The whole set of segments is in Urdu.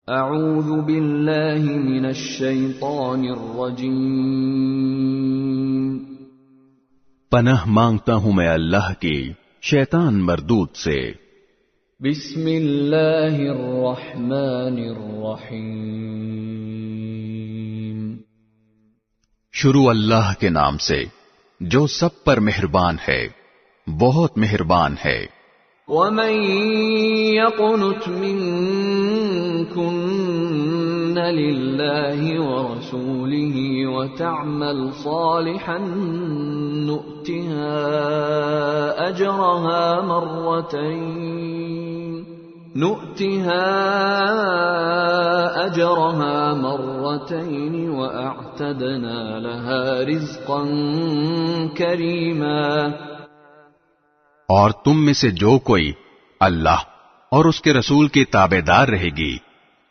اعوذ باللہ من الشیطان الرجیم، پناہ مانگتا ہوں میں اللہ کی شیطان مردود سے۔ بسم اللہ الرحمن الرحیم، شروع اللہ کے نام سے جو سب پر مہربان ہے، بہت مہربان ہے۔ وَمَن يَقْنُتْ مِنكُنَّ لِلَّهِ وَرَسُولِهِ وَتَعْمَلْ صَالِحًا نُؤْتِهَا أَجْرَهَا مَرَّتَيْنِ وَأَعْتَدْنَا لَهَا رِزْقًا كَرِيمًا۔ اور تم میں سے جو کوئی اللہ اور اس کے رسول کی تابعدار رہے گی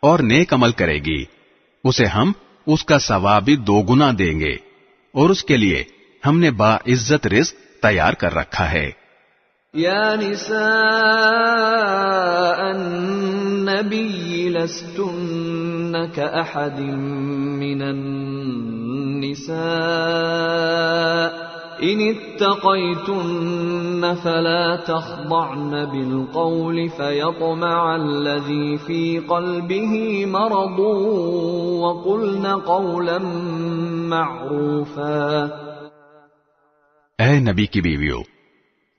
اور نیک عمل کرے گی، اسے ہم اس کا ثواب بھی 2 گنا دیں گے، اور اس کے لیے ہم نے باعزت رزق تیار کر رکھا ہے۔ یا نساء النبی لستن کأحد من النساء ان اتقیتن فلا تخضعن بالقول فیطمع الذی فی قلبه مرض وقلن قولا معروفا۔ اے نبی کی بیویو،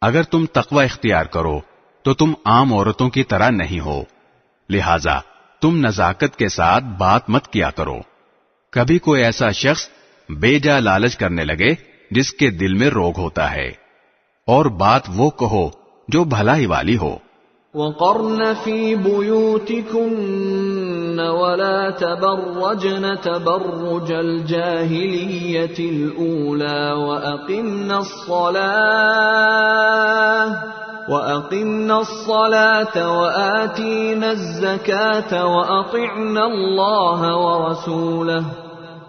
اگر تم تقوی اختیار کرو تو تم عام عورتوں کی طرح نہیں ہو، لہذا تم نزاکت کے ساتھ بات مت کیا کرو۔ کبھی کوئی ایسا شخص بے جا لالچ کرنے لگے جس کے دل میں روگ ہوتا ہے، اور بات وہ کہو جو بھلائی والی ہو۔ وَقَرْنَ فِي بُيُوتِكُنَّ وَلَا تَبَرَّجْنَ تَبَرُّجَ الْجَاهِلِيَّةِ الْأُولَى وَأَقِمْنَ الصَّلَاةَ وَآتِينَ الزَّكَاةَ وَأَطِعْنَ اللَّهَ وَرَسُولَهُ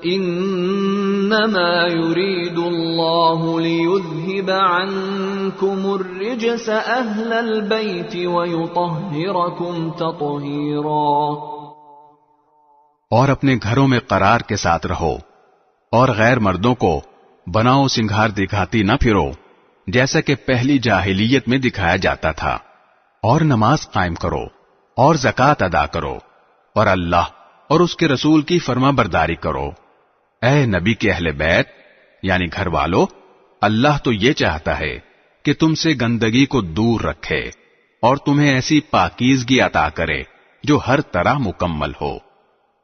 انما يريد الله ليذهب عنكم الرجس اهل البيت ويطهركم تطهيرا۔ اور اپنے گھروں میں قرار کے ساتھ رہو، اور غیر مردوں کو بناؤ سنگھار دکھاتی نہ پھرو جیسا کہ پہلی جاہلیت میں دکھایا جاتا تھا، اور نماز قائم کرو اور زکوٰۃ ادا کرو، اور اللہ اور اس کے رسول کی فرما برداری کرو۔ اے نبی کے اہل بیت یعنی گھر والو، اللہ تو یہ چاہتا ہے کہ تم سے گندگی کو دور رکھے اور تمہیں ایسی پاکیزگی عطا کرے جو ہر طرح مکمل ہو۔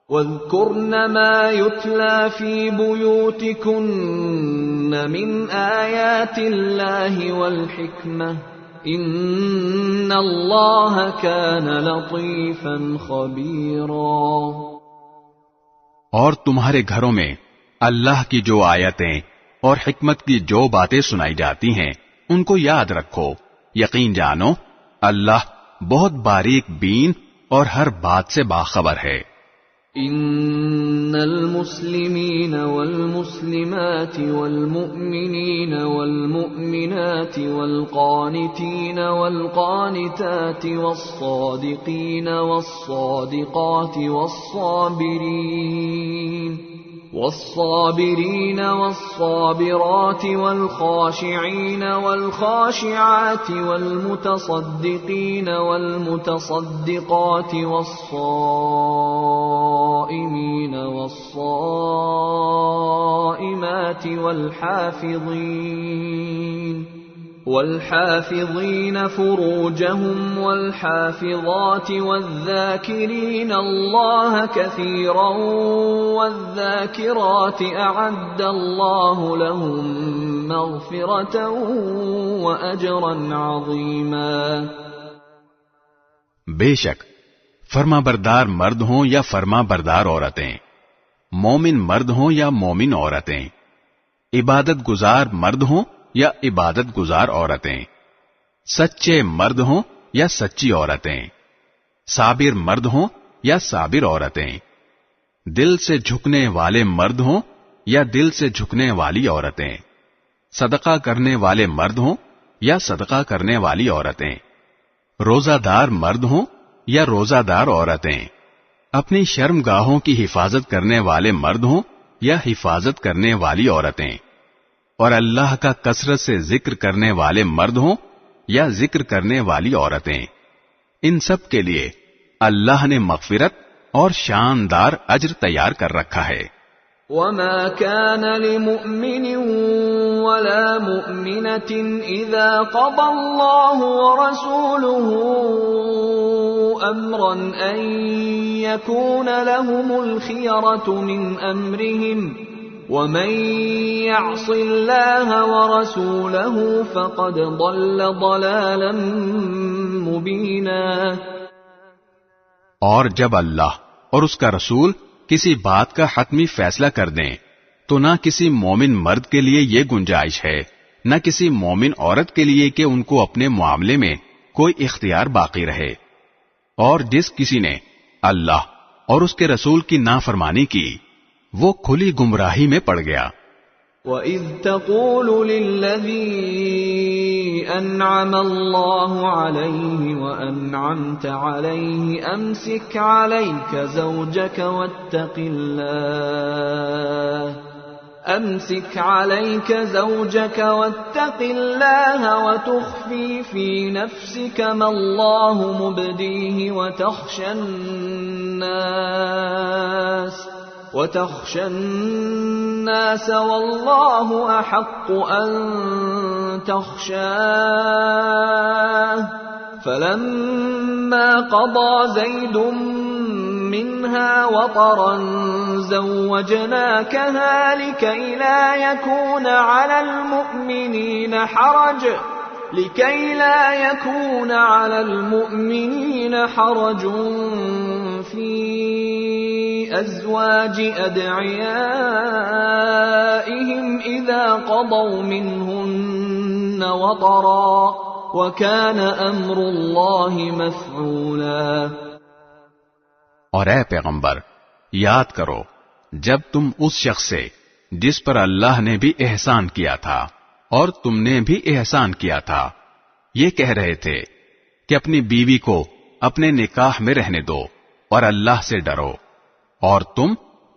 وَاذْكُرْنَ مَا يُتْلَى فِي بُيُوتِكُنَّ مِنْ آيَاتِ اللَّهِ وَالْحِكْمَةِ إِنَّ اللَّهَ كَانَ لَطِيفًا خَبِيرًا۔ اور تمہارے گھروں میں اللہ کی جو آیتیں اور حکمت کی جو باتیں سنائی جاتی ہیں ان کو یاد رکھو، یقین جانو اللہ بہت باریک بین اور ہر بات سے باخبر ہے۔ ان المسلمین والمسلمات والمؤمنین والمؤمنات والقانتین والقانتات والصادقین والصادقات والصابرین والصابرات والخاشعین والخاشعات والمتصدقین والمتصدقات والصائمین والصائمات والحافظین فروجهم والحافظات والذاکرین اللہ کثیرا والذاکرات اعد اللہ لهم مغفرة واجرا عظیما۔ بے شک فرما بردار مرد ہوں یا فرما بردار عورتیں، مومن مرد ہوں یا مومن عورتیں، عبادت گزار مرد ہوں یا عبادت گزار عورتیں، سچے مرد ہوں یا سچی عورتیں، صابر مرد ہوں یا صابر عورتیں، دل سے جھکنے والے مرد ہوں یا دل سے جھکنے والی عورتیں، صدقہ کرنے والے مرد ہوں یا صدقہ کرنے والی عورتیں، روزہ دار مرد ہوں یا روزہ دار عورتیں، اپنی شرم گاہوں کی حفاظت کرنے والے مرد ہوں یا حفاظت کرنے والی عورتیں، اور اللہ کا کثرت سے ذکر کرنے والے مرد ہوں یا ذکر کرنے والی عورتیں، ان سب کے لیے اللہ نے مغفرت اور شاندار اجر تیار کر رکھا ہے۔ وما كان لمؤمن ولا مؤمنة إذا قضى الله ورسوله أمرا أن يكون لهم الخيرة من أمرهم ومن يعص الله ورسوله فقد ضل ضلالا مبينا۔ اور جب اللہ اور اس کا رسول کسی بات کا حتمی فیصلہ کر دیں تو نہ کسی مومن مرد کے لیے یہ گنجائش ہے نہ کسی مومن عورت کے لیے کہ ان کو اپنے معاملے میں کوئی اختیار باقی رہے، اور جس کسی نے اللہ اور اس کے رسول کی نافرمانی کی وہ کھلی گمراہی میں پڑ گیا۔ وَإِذْ تَقُولُ لِلَّذِي أَنْعَمَ اللَّهُ عَلَيْهِ وَأَنْعَمْتَ عَلَيْهِ أَمْسِكْ عَلَيْكَ زَوْجَكَ وَاتَّقِ اللَّهَ وَتُخْفِي فِي نَفْسِكَ مَا اللَّهُ مُبْدِيهِ وتخشى الناس والله أحق أن تخشاه فلما قضى زيد منها وطرا زوجناكها لكي لا يكون على المؤمنين حرج في أزواج أدعيائهم إذا قضوا منهن وطرا وكان أمر الله مفعولا۔ اور اے پیغمبر یاد کرو جب تم اس شخص سے جس پر اللہ نے بھی احسان کیا تھا اور تم نے بھی احسان کیا تھا یہ کہہ رہے تھے کہ اپنی بیوی کو اپنے نکاح میں رہنے دو اور اللہ سے ڈرو، اور تم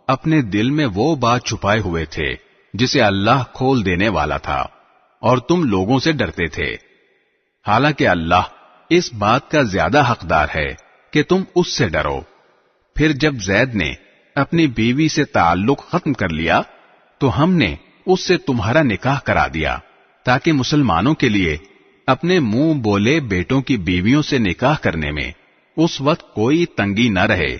اپنے دل میں وہ بات چھپائے ہوئے تھے جسے اللہ کھول دینے والا تھا، اور تم لوگوں سے ڈرتے تھے، حالانکہ اللہ اس بات کا زیادہ حقدار ہے کہ تم اس سے ڈرو۔ پھر جب زید نے اپنی بیوی سے تعلق ختم کر لیا تو ہم نے اس سے تمہارا نکاح کرا دیا تاکہ مسلمانوں کے لیے اپنے منہ بولے بیٹوں کی بیویوں سے نکاح کرنے میں اس وقت کوئی تنگی نہ رہے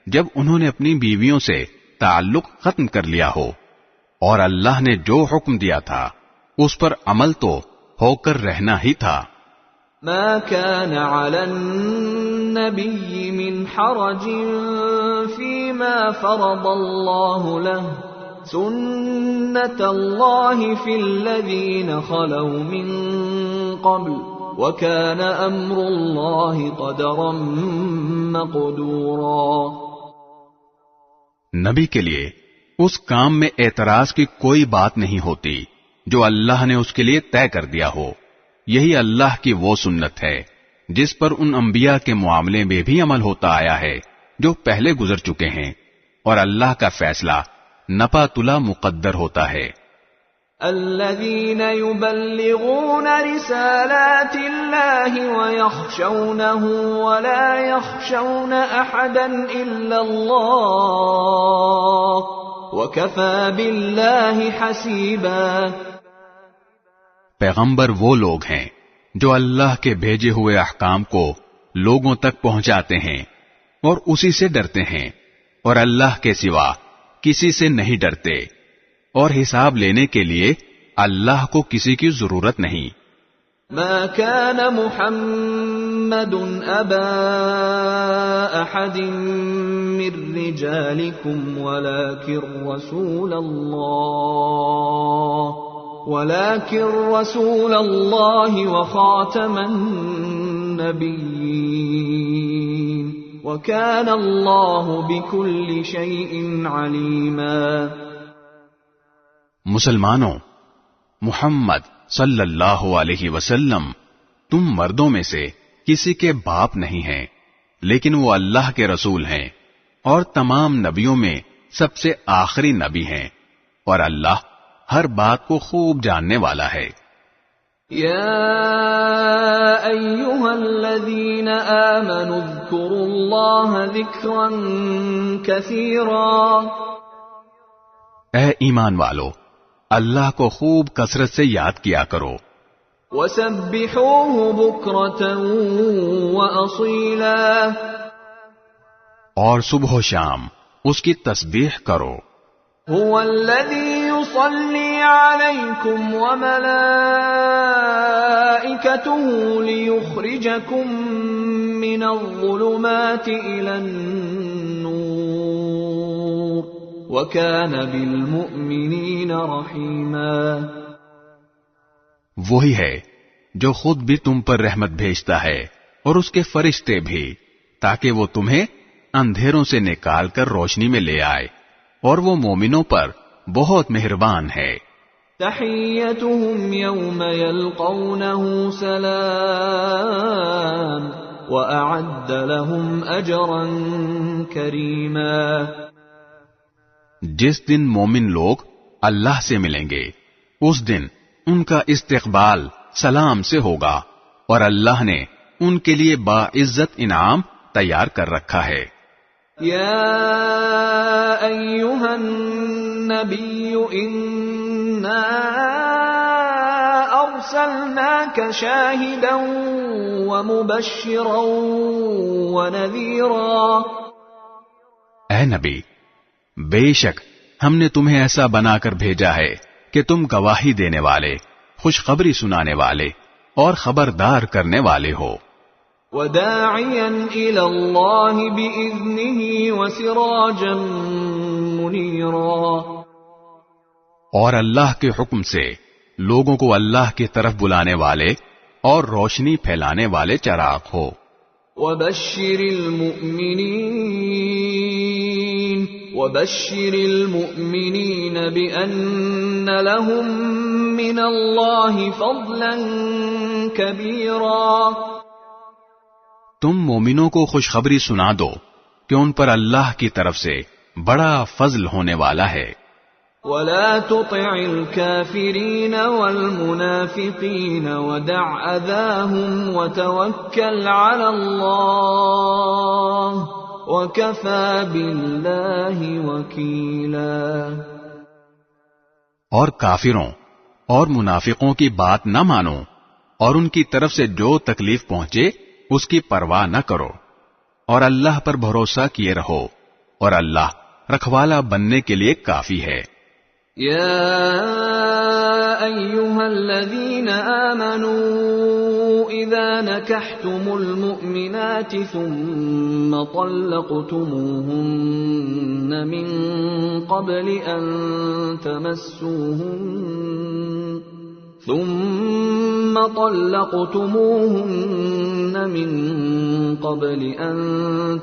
جب انہوں نے اپنی بیویوں سے تعلق ختم کر لیا ہو، اور اللہ نے جو حکم دیا تھا اس پر عمل تو ہو کر رہنا ہی تھا۔ ما كان على النبي من حرج فيما فرض الله له سنة الله في الذين خلوا من قبل وكان أمر الله قدرا مقدورا۔ نبی کے لیے اس کام میں اعتراض کی کوئی بات نہیں ہوتی جو اللہ نے اس کے لیے طے کر دیا ہو، یہی اللہ کی وہ سنت ہے جس پر ان انبیاء کے معاملے میں بھی عمل ہوتا آیا ہے جو پہلے گزر چکے ہیں، اور اللہ کا فیصلہ نپا تلا مقدر ہوتا ہے۔ الذين يبلغون رسالات الله ويخشونه ولا يخشون احدا الا الله وكفى بالله حسيبا۔ پیغمبر وہ لوگ ہیں جو اللہ کے بھیجے ہوئے احکام کو لوگوں تک پہنچاتے ہیں اور اسی سے ڈرتے ہیں، اور اللہ کے سوا کسی سے نہیں ڈرتے، اور حساب لینے کے لیے اللہ کو کسی کی ضرورت نہیں۔ ما كان محمد ابا احد من رجالكم ولكن رسول الله وخاتم النبيين وكان الله بكل شيء عليما۔ مسلمانوں، محمد صلی اللہ علیہ وسلم تم مردوں میں سے کسی کے باپ نہیں ہیں، لیکن وہ اللہ کے رسول ہیں اور تمام نبیوں میں سب سے آخری نبی ہیں، اور اللہ ہر بات کو خوب جاننے والا ہے۔ یا ایھا الذین آمنوا اذکروا اللہ ذکرا کثیرا، اے ایمان والو، اللہ کو خوب کثرت سے یاد کیا کرو، وسبحوہ بکرۃ واصیلا، اور صبح و شام اس کی تسبیح کرو۔ هو الذی یصلی علیکم وملائکته لیخرجکم من الظلمات الی النور وکان بالمؤمنین رحیما، وہی ہے جو خود بھی تم پر رحمت بھیجتا ہے اور اس کے فرشتے بھی، تاکہ وہ تمہیں اندھیروں سے نکال کر روشنی میں لے آئے، اور وہ مومنوں پر بہت مہربان ہے۔ تحیتهم یوم یلقونه سلام واعد لهم اجرا کریما، جس دن مومن لوگ اللہ سے ملیں گے اس دن ان کا استقبال سلام سے ہوگا، اور اللہ نے ان کے لیے باعزت انعام تیار کر رکھا ہے۔ یا ایھا النبی انا ارسلناک شاہدا ومبشرا ونذیرا، اے نبی، بے شک ہم نے تمہیں ایسا بنا کر بھیجا ہے کہ تم گواہی دینے والے، خوشخبری سنانے والے اور خبردار کرنے والے ہو، وداعیا الی اللہ باذنہ وسراجا منیرا، اور اللہ کے حکم سے لوگوں کو اللہ کی طرف بلانے والے اور روشنی پھیلانے والے چراغ ہو۔ وبشر المؤمنین بأن لهم من اللہ فضلا کبیرا، تم مومنوں کو خوشخبری سنا دو کہ ان پر اللہ کی طرف سے بڑا فضل ہونے والا ہے۔ ولا تطع الكافرین والمنافقین ودع اذاهم وتوکل علی اللہ وکفی باللہ وکیلا، اور کافروں اور منافقوں کی بات نہ مانو، اور ان کی طرف سے جو تکلیف پہنچے اس کی پرواہ نہ کرو، اور اللہ پر بھروسہ کیے رہو، اور اللہ رکھوالا بننے کے لیے کافی ہے۔ یا ایھا الذین آمنوا اذا نکحتم المؤمنات ثم طلقتموهن من قبل ان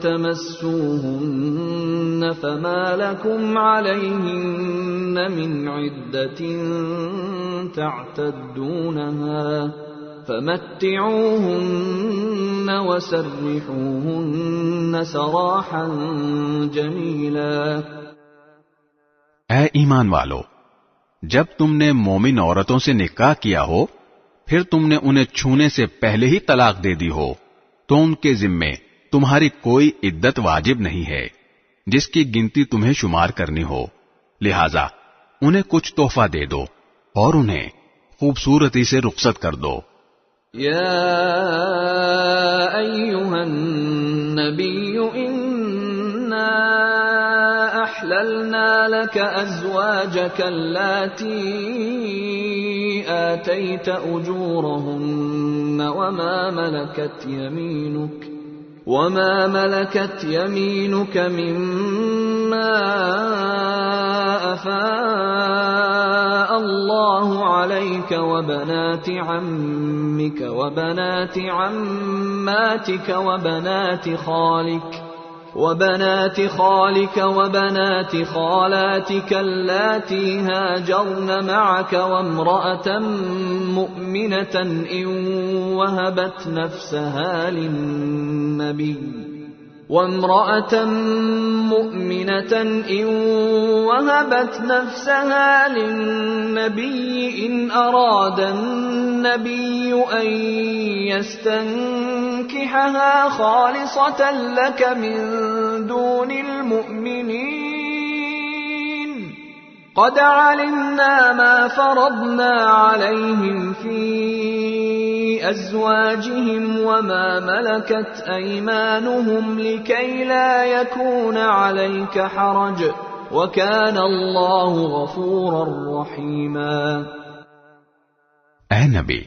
تمسوهن فما لكم عليهن من عدة تعتدونها فمتعوهن وسرحوهن سراحا جميلا، اے ایمان والو، جب تم نے مومن عورتوں سے نکاح کیا ہو، پھر تم نے انہیں چھونے سے پہلے ہی طلاق دے دی ہو، تو ان کے ذمے تمہاری کوئی عدت واجب نہیں ہے جس کی گنتی تمہیں شمار کرنی ہو، لہذا انہیں کچھ تحفہ دے دو اور انہیں خوبصورتی سے رخصت کر دو۔ یا ایھا النبی انا احللنا لك ازواجك اللاتي آتيت اجورهن وما ملكت يمينك مما أفاء الله عليك وبنات عمك وبنات عماتك وبنات خالك وبنات خالاتك اللاتي هاجرن معك وامرأة مؤمنة إن وهبت مؤمنة إن وهبت نفسها للنبي إن أراد النبي أن يستنكحها خالصة لك من دون المؤمنين قد علمنا ما فرضنا عليهم في أزواجهم وما ملكت أيمانهم لكي لا يكون عليك حرج وكان الله غفورا رحيما. اے نبی،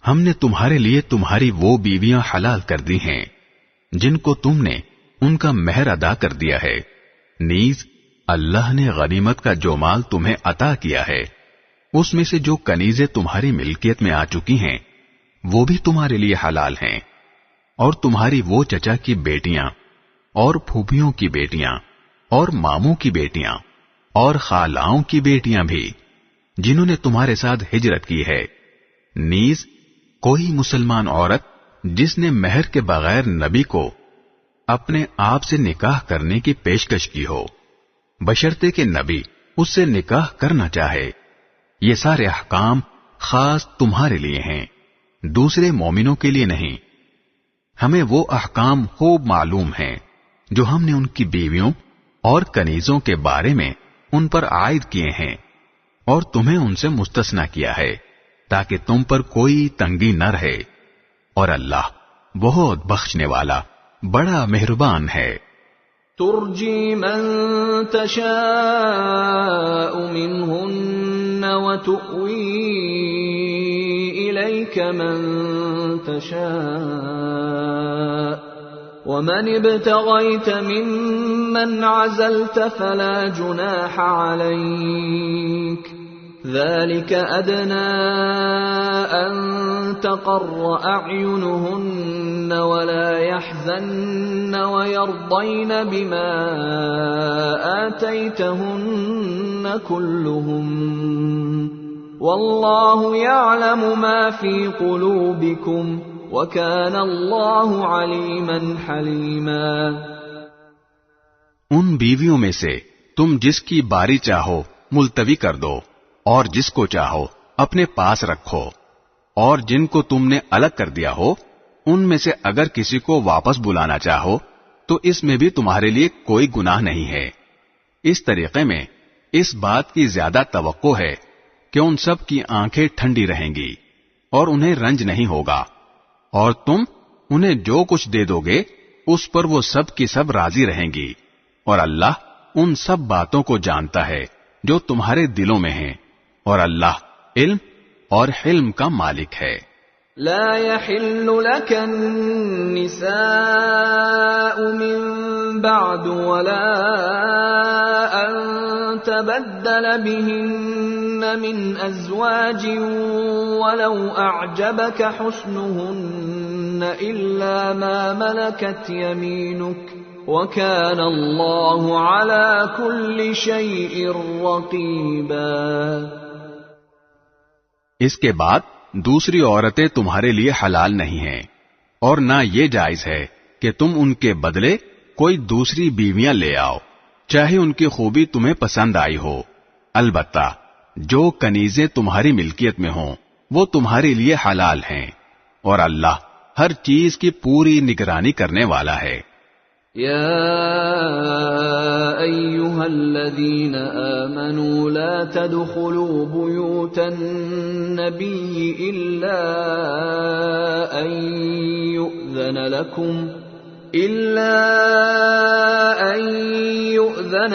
ہم نے تمہارے لیے تمہاری وہ بیویاں حلال کر دی ہیں جن کو تم نے ان کا مہر ادا کر دیا ہے، نیز اللہ نے غنیمت کا جو مال تمہیں عطا کیا ہے اس میں سے جو کنیزیں تمہاری ملکیت میں آ چکی ہیں وہ بھی تمہارے لیے حلال ہیں، اور تمہاری وہ چچا کی بیٹیاں اور پھوپھیوں کی بیٹیاں اور ماموں کی بیٹیاں اور خالاؤں کی بیٹیاں بھی جنہوں نے تمہارے ساتھ ہجرت کی ہے، نیز کوئی مسلمان عورت جس نے مہر کے بغیر نبی کو اپنے آپ سے نکاح کرنے کی پیشکش کی ہو، بشرطے کہ نبی اس سے نکاح کرنا چاہے۔ یہ سارے احکام خاص تمہارے لیے ہیں، دوسرے مومنوں کے لیے نہیں۔ ہمیں وہ احکام خوب معلوم ہیں جو ہم نے ان کی بیویوں اور کنیزوں کے بارے میں ان پر عائد کیے ہیں، اور تمہیں ان سے مستثنا کیا ہے تاکہ تم پر کوئی تنگی نہ رہے، اور اللہ بہت بخشنے والا بڑا مہربان ہے۔ ترجی من تشاء منهن وتؤوی الیک من تشاء ومن ابتغیت ممن عزلت فلا جناح علیک ذلك أدنى أن تقر أعينهن ولا يحزن ويرضين بما آتيتهن كلهم والله يعلم ما في قلوبكم وكان الله عليما حليما۔ ان بیویوں میں سے تم جس کی باری چاہو ملتوی کر دو اور جس کو چاہو اپنے پاس رکھو، اور جن کو تم نے الگ کر دیا ہو ان میں سے اگر کسی کو واپس بلانا چاہو تو اس میں بھی تمہارے لیے کوئی گناہ نہیں ہے۔ اس طریقے میں اس بات کی زیادہ توقع ہے کہ ان سب کی آنکھیں ٹھنڈی رہیں گی اور انہیں رنج نہیں ہوگا، اور تم انہیں جو کچھ دے دو گے اس پر وہ سب کی سب راضی رہیں گی، اور اللہ ان سب باتوں کو جانتا ہے جو تمہارے دلوں میں ہیں، اور اللہ علم اور حلم کا مالک ہے۔ لا يحل لك النساء من بعد ولا أن تبدل بهن من أزواج ولو أعجبك حسنهن إلا ما ملكت يمينك وَكَانَ اللَّهُ عَلَى كُلِّ شَيْءٍ رَقِيبًا۔ اس کے بعد دوسری عورتیں تمہارے لیے حلال نہیں ہیں، اور نہ یہ جائز ہے کہ تم ان کے بدلے کوئی دوسری بیویاں لے آؤ، چاہے ان کی خوبی تمہیں پسند آئی ہو۔ البتہ جو کنیزیں تمہاری ملکیت میں ہوں وہ تمہارے لیے حلال ہیں، اور اللہ ہر چیز کی پوری نگرانی کرنے والا ہے۔ يا أيها الذين آمنوا لا تدخلوا بيوت النبي إلا أن يؤذن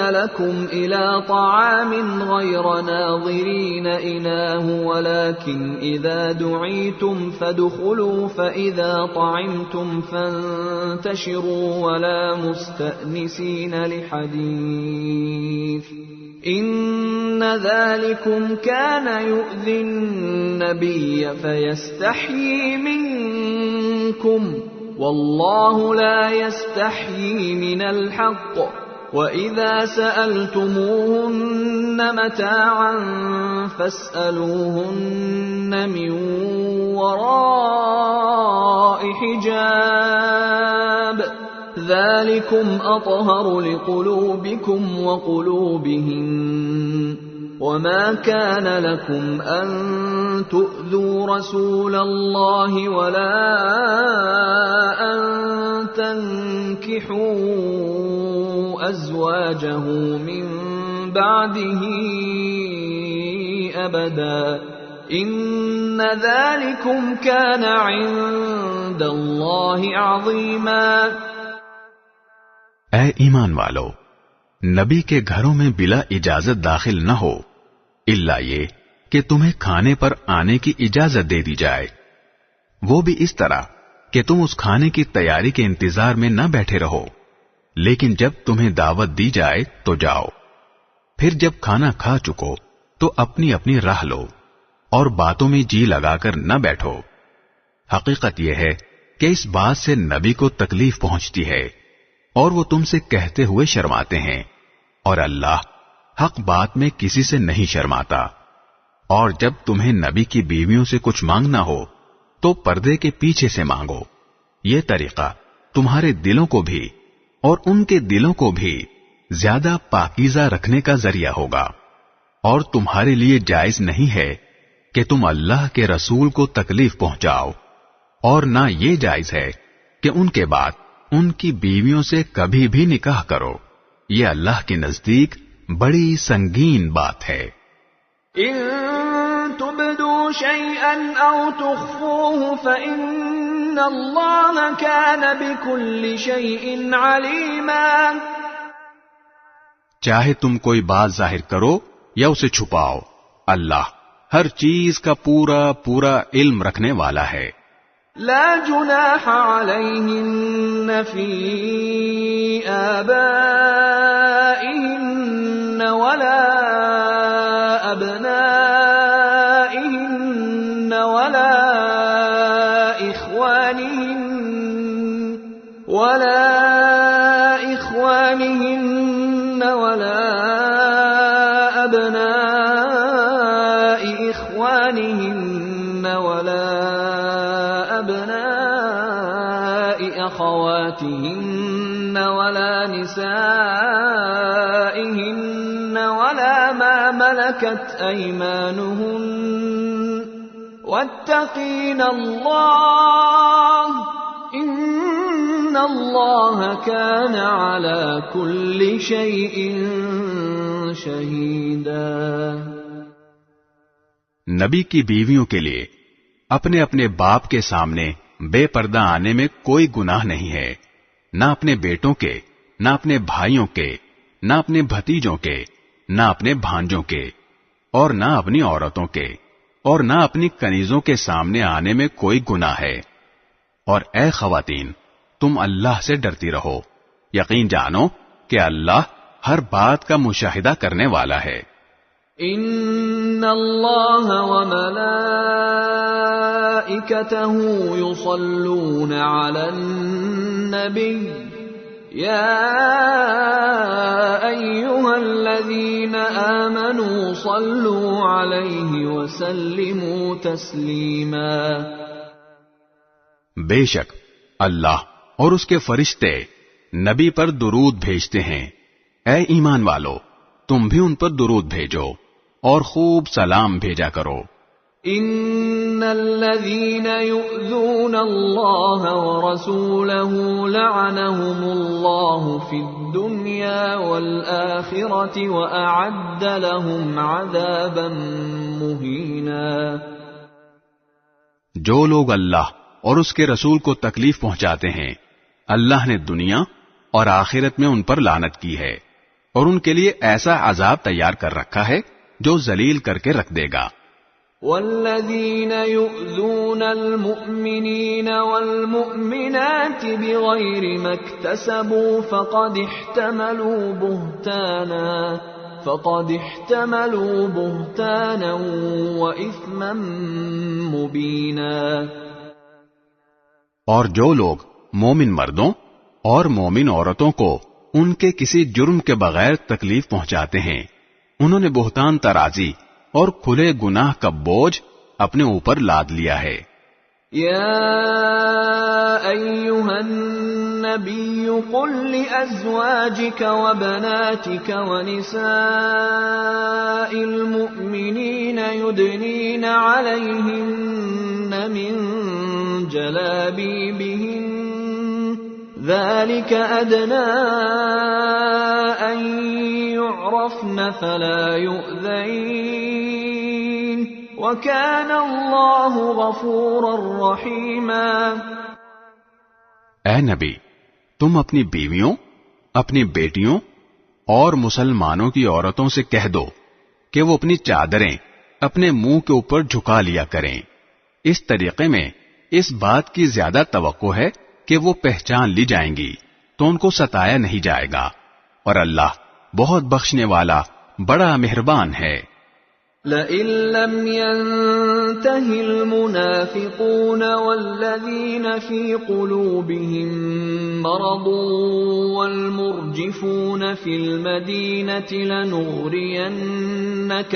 لكم إلى طعام غير ناظرين إناه ولكن إذا دعيتم فادخلوا فإذا طعمتم فانتشروا ولا مستأنسين لحديث إن ذلكم كان يؤذي النبي فيستحيي منكم والله لا يستحيي من الحق وَإِذَا سَأَلْتُمُوهُنَّ مَتَاعًا فَاسْأَلُوهُنَّ مِنْ وَرَاءِ حِجَابٍ ذلكم أطهر لقلوبكم وقلوبهم وما كان لكم أن تؤذوا رسول الله ولا أن تنكحوا أزواجه من بعده أبدا إن ذلكم كان عند الله عظيما۔ اے ایمان والو، نبی کے گھروں میں بلا اجازت داخل نہ ہو، الا یہ کہ تمہیں کھانے پر آنے کی اجازت دے دی جائے، وہ بھی اس طرح کہ تم اس کھانے کی تیاری کے انتظار میں نہ بیٹھے رہو، لیکن جب تمہیں دعوت دی جائے تو جاؤ، پھر جب کھانا کھا چکو تو اپنی اپنی راہ لو اور باتوں میں جی لگا کر نہ بیٹھو۔ حقیقت یہ ہے کہ اس بات سے نبی کو تکلیف پہنچتی ہے اور وہ تم سے کہتے ہوئے شرماتے ہیں، اور اللہ حق بات میں کسی سے نہیں شرماتا۔ اور جب تمہیں نبی کی بیویوں سے کچھ مانگنا ہو تو پردے کے پیچھے سے مانگو، یہ طریقہ تمہارے دلوں کو بھی اور ان کے دلوں کو بھی زیادہ پاکیزہ رکھنے کا ذریعہ ہوگا، اور تمہارے لیے جائز نہیں ہے کہ تم اللہ کے رسول کو تکلیف پہنچاؤ، اور نہ یہ جائز ہے کہ ان کے بعد ان کی بیویوں سے کبھی بھی نکاح کرو، یہ اللہ کے نزدیک بڑی سنگین بات ہے۔ ان تبدوا شيئا او تخفوه فان الله كان بكل شيء عليما۔ چاہے تم کوئی بات ظاہر کرو یا اسے چھپاؤ، اللہ ہر چیز کا پورا پورا علم رکھنے والا ہے۔ لا جناح عليهن في آبائهن ولا أبنائهن ولا إخوانهن ولا أبناء إخوانهن ولا أبناء أخواتهن ولا نسائهن ولا ما ملكت أيمانهن واتقين الله إن الله كان على كل شيء شهيدا۔ نبی کی بیویوں کے لیے اپنے اپنے باپ کے سامنے بے پردہ آنے میں کوئی گناہ نہیں ہے، نہ اپنے بیٹوں کے، نہ اپنے بھائیوں کے، نہ اپنے بھتیجوں کے، نہ اپنے بھانجوں کے، اور نہ اپنی عورتوں کے، اور نہ اپنی کنیزوں کے سامنے آنے میں کوئی گناہ ہے۔ اور اے خواتین، تم اللہ سے ڈرتی رہو، یقین جانو کہ اللہ ہر بات کا مشاہدہ کرنے والا ہے۔ ان اللہ وملائکته یصلون علی النبی یا ایها الذین آمنوا صلوا علیہ وسلموا تسلیما۔ بے شک اللہ اور اس کے فرشتے نبی پر درود بھیجتے ہیں، اے ایمان والو تم بھی ان پر درود بھیجو اور خوب سلام بھیجا کرو۔ ان الذين يؤذون الله ورسوله لعنهم الله في الدنيا والآخرة وأعد لهم عذابا مهينا۔ جو لوگ اللہ اور اس کے رسول کو تکلیف پہنچاتے ہیں، اللہ نے دنیا اور آخرت میں ان پر لعنت کی ہے، اور ان کے لیے ایسا عذاب تیار کر رکھا ہے جو ذلیل کر کے رکھ دے گا۔ والذین یؤذون المؤمنین والمؤمنات بغیر ما اکتسبوا فقد احتملوا بہتانا وإثما مبینا۔ اور جو لوگ مومن مردوں اور مومن عورتوں کو ان کے کسی جرم کے بغیر تکلیف پہنچاتے ہیں، انہوں نے بہتان ترازی اور کھلے گناہ کا بوجھ اپنے اوپر لاد لیا ہے۔ يا أيها النبي قل لأزواجك وبناتك ونساء المؤمنين يدنين عليهن من جلابيبهن ذلك أدنى أن يعرفن فلا يؤذين وَكَانَ اللَّهُ غَفُورًا رَّحِيمًا۔ اے نبی، تم اپنی بیویوں، اپنی بیٹیوں اور مسلمانوں کی عورتوں سے کہہ دو کہ وہ اپنی چادریں اپنے منہ کے اوپر جھکا لیا کریں۔ اس طریقے میں اس بات کی زیادہ توقع ہے کہ وہ پہچان لی جائیں گی تو ان کو ستایا نہیں جائے گا، اور اللہ بہت بخشنے والا بڑا مہربان ہے۔ لئن لم ينته المنافقون والذين في قلوبهم مرض والمرجفون في المدينة لنغرينك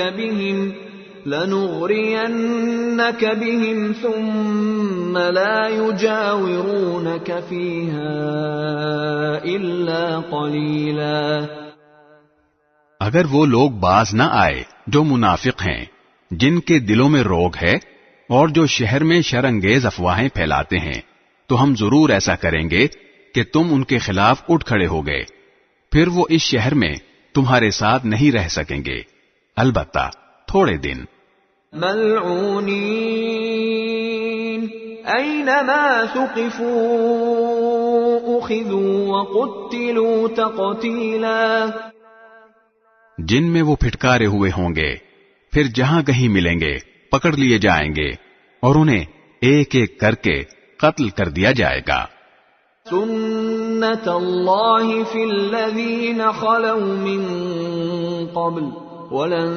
بهم ثم لا يجاورونك فيها إلا قليلا۔ اگر وہ لوگ باز نہ آئے جو منافق ہیں، جن کے دلوں میں روگ ہے اور جو شہر میں شرانگیز افواہیں پھیلاتے ہیں، تو ہم ضرور ایسا کریں گے کہ تم ان کے خلاف اٹھ کھڑے ہو گئے، پھر وہ اس شہر میں تمہارے ساتھ نہیں رہ سکیں گے، البتہ تھوڑے دن۔ ملعونین اینما ثقفوا اخذوا وقتلوا تقتیلا، جن میں وہ پھٹکارے ہوئے ہوں گے، پھر جہاں کہیں ملیں گے پکڑ لیے جائیں گے اور انہیں ایک ایک کر کے قتل کر دیا جائے گا۔ سنت اللہ فی الذین خلوا من قبل وَلَن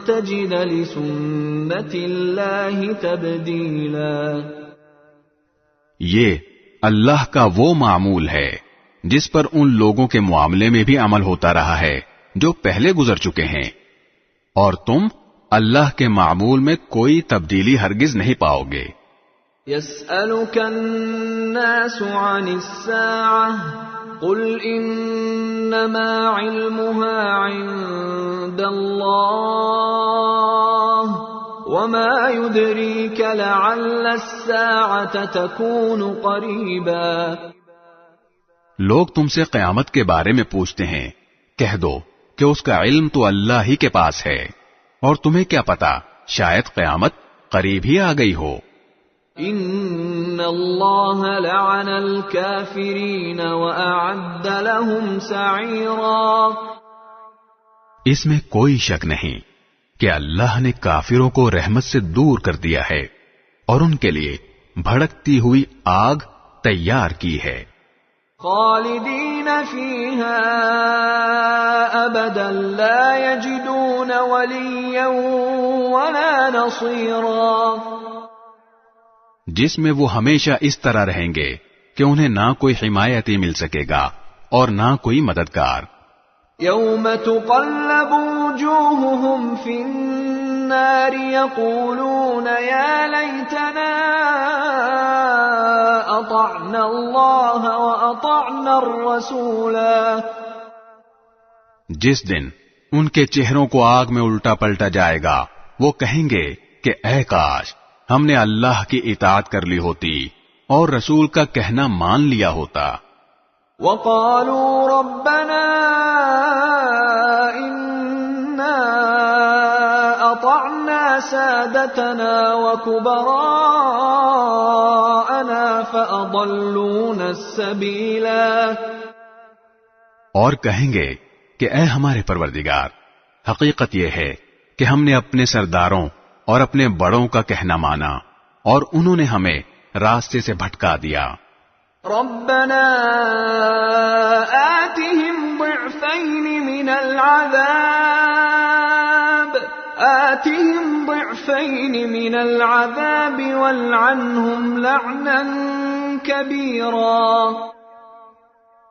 تَجِدَ لِسُنَّتِ اللَّهِ تَبْدِيلًا۔ یہ اللہ کا وہ معمول ہے جس پر ان لوگوں کے معاملے میں بھی عمل ہوتا رہا ہے جو پہلے گزر چکے ہیں، اور تم اللہ کے معمول میں کوئی تبدیلی ہرگز نہیں پاؤ گے۔ يَسْأَلُكَ النَّاسُ عَنِ السَّاعَةِ قُلْ إِنَّمَا عِلْمُهَا عِندَ اللَّهِ وَمَا يُدْرِيكَ لَعَلَّ السَّاعَةَ تَكُونُ قَرِيبًا۔ لوگ تم سے قیامت کے بارے میں پوچھتے ہیں، کہہ دو کہ اس کا علم تو اللہ ہی کے پاس ہے، اور تمہیں کیا پتا شاید قیامت قریب ہی آ گئی ہو۔ ان اللہ لعن الکافرین واعد لهم سعیرا۔ اس میں کوئی شک نہیں کہ اللہ نے کافروں کو رحمت سے دور کر دیا ہے اور ان کے لیے بھڑکتی ہوئی آگ تیار کی ہے۔ خالدین فیہا ابدا لا یجدون ولیا ولا نصیرا۔ جس میں وہ ہمیشہ اس طرح رہیں گے کہ انہیں نہ کوئی حمایتی مل سکے گا اور نہ کوئی مددگار۔ یوم تقلب وجوہہم فی النار یقولون یا لیتنا اطعنا اللہ واطعنا الرسولا۔ جس دن ان کے چہروں کو آگ میں الٹا پلٹا جائے گا، وہ کہیں گے کہ اے کاش ہم نے اللہ کی اطاعت کر لی ہوتی اور رسول کا کہنا مان لیا ہوتا۔ وَقَالُوا رَبَّنَا إِنَّا أَطَعْنَا سَادَتَنَا وَكُبَرَاءَنَا فَأَضَلُّونَا السَّبِيلَا۔ اور کہیں گے کہ اے ہمارے پروردگار، حقیقت یہ ہے کہ ہم نے اپنے سرداروں اور اپنے بڑوں کا کہنا مانا اور انہوں نے ہمیں راستے سے بھٹکا دیا۔ ربنا آتهم ضعفين من العذاب والعنهم لعنا كبيرا۔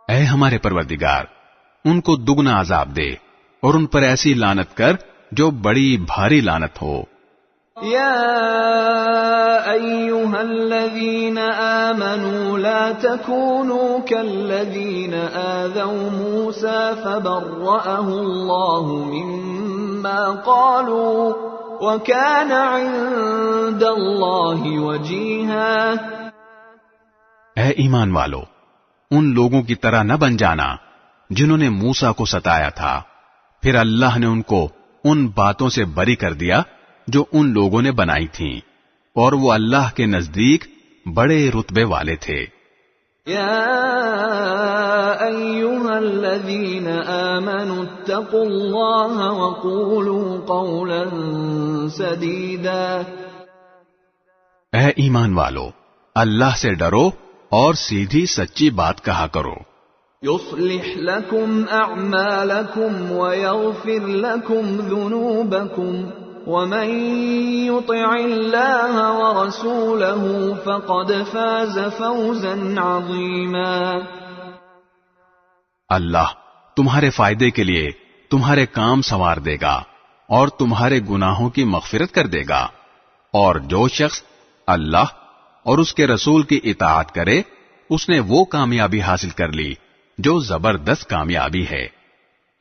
اے ہمارے پروردگار، ان کو دگنا عذاب دے اور ان پر ایسی لعنت کر جو بڑی بھاری لعنت ہو۔ يا أيها الذين آمنوا لا تكونوا كالذين آذوا موسى فبرأه الله مما قالوا وكان عند الله وجيها۔ اے ایمان والو، ان لوگوں کی طرح نہ بن جانا جنہوں نے موسیٰ کو ستایا تھا، پھر اللہ نے ان کو ان باتوں سے بری کر دیا جو ان لوگوں نے بنائی تھیں، اور وہ اللہ کے نزدیک بڑے رتبے والے تھے۔ يا أيها الذين آمنوا اتقوا الله وقولوا قولا سديدا۔ اے ایمان والو، اللہ سے ڈرو اور سیدھی سچی بات کہا کرو۔ يصلح لكم أعمالكم ويغفر لكم ذنوبكم ومن يطع الله ورسوله فقد فاز فوزا عظيما۔ اللہ تمہارے فائدے کے لیے تمہارے کام سنوار دے گا اور تمہارے گناہوں کی مغفرت کر دے گا، اور جو شخص اللہ اور اس کے رسول کی اطاعت کرے اس نے وہ کامیابی حاصل کر لی جو زبردست کامیابی ہے۔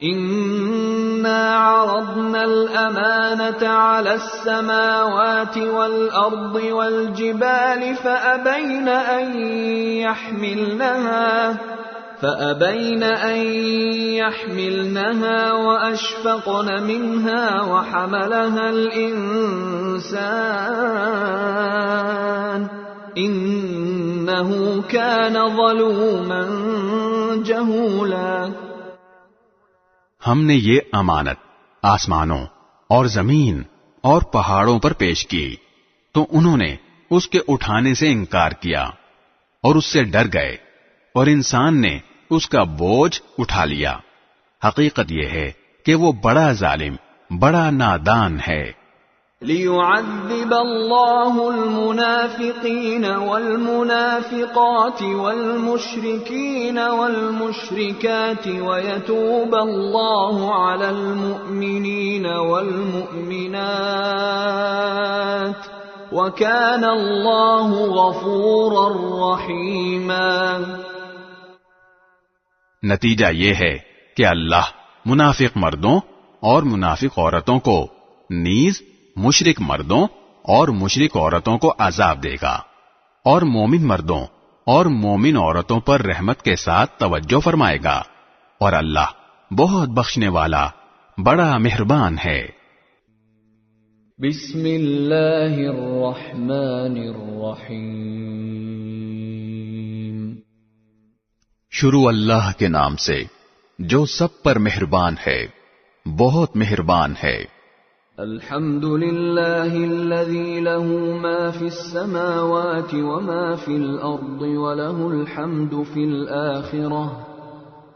إنا عرضنا الأمانة على السماوات والأرض والجبال فأبين أن يحملنها وأشفقن منها وحملها الإنسان إنه كان ظلوما جهولا۔ ہم نے یہ امانت آسمانوں اور زمین اور پہاڑوں پر پیش کی تو انہوں نے اس کے اٹھانے سے انکار کیا اور اس سے ڈر گئے، اور انسان نے اس کا بوجھ اٹھا لیا۔ حقیقت یہ ہے کہ وہ بڑا ظالم، بڑا نادان ہے۔ لِيُعَذِّبَ اللَّهُ الْمُنَافِقِينَ وَالْمُنَافِقَاتِ وَالْمُشْرِكِينَ وَالْمُشْرِكَاتِ وَيَتُوبَ اللَّهُ عَلَى الْمُؤْمِنِينَ وَالْمُؤْمِنَاتِ وَكَانَ اللَّهُ غَفُورًا رَحِيمًا۔ نتیجہ یہ ہے کہ اللہ منافق مردوں اور منافق عورتوں کو نیز مشرک مردوں اور مشرک عورتوں کو عذاب دے گا، اور مومن مردوں اور مومن عورتوں پر رحمت کے ساتھ توجہ فرمائے گا، اور اللہ بہت بخشنے والا بڑا مہربان ہے۔ بسم اللہ الرحمن الرحیم۔ شروع اللہ کے نام سے جو سب پر مہربان ہے، بہت مہربان ہے۔ الحمد للہ الذی لہ ما فی السماوات وما فی الارض ولہ الحمد فی الآخرہ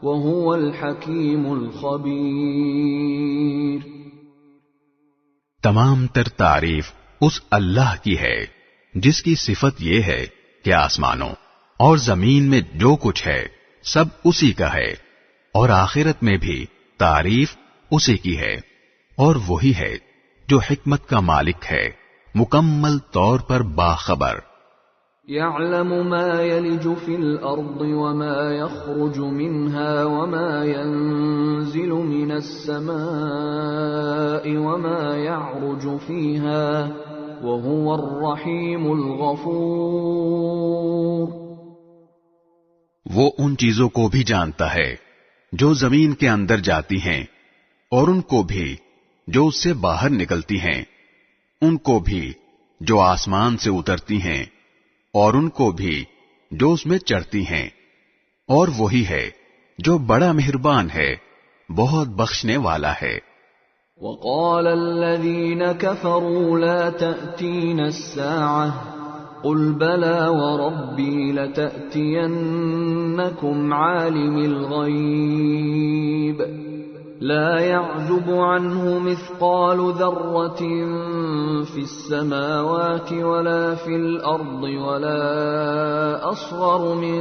وہو الحکیم الخبیر۔ تمام تر تعریف اس اللہ کی ہے جس کی صفت یہ ہے کہ آسمانوں اور زمین میں جو کچھ ہے سب اسی کا ہے، اور آخرت میں بھی تعریف اسی کی ہے، اور وہی ہے جو حکمت کا مالک ہے، مکمل طور پر باخبر۔ يعلم ما يلج في الأرض وما يخرج منها وما ينزل من السماء وما يعرج فيها وهو الرحيم الغفور۔ وہ ان چیزوں کو بھی جانتا ہے جو زمین کے اندر جاتی ہیں، اور ان کو بھی جو اس سے باہر نکلتی ہیں، ان کو بھی جو آسمان سے اترتی ہیں، اور ان کو بھی جو اس میں چڑھتی ہیں، اور وہی ہے جو بڑا مہربان ہے، بہت بخشنے والا ہے۔ وقال الذين كفروا لا تأتين الساعة قل بلى وربي لتأتينكم عالم الغيب لا يعزب عنه مثقال ذرة في السماوات ولا في الأرض ولا أصغر من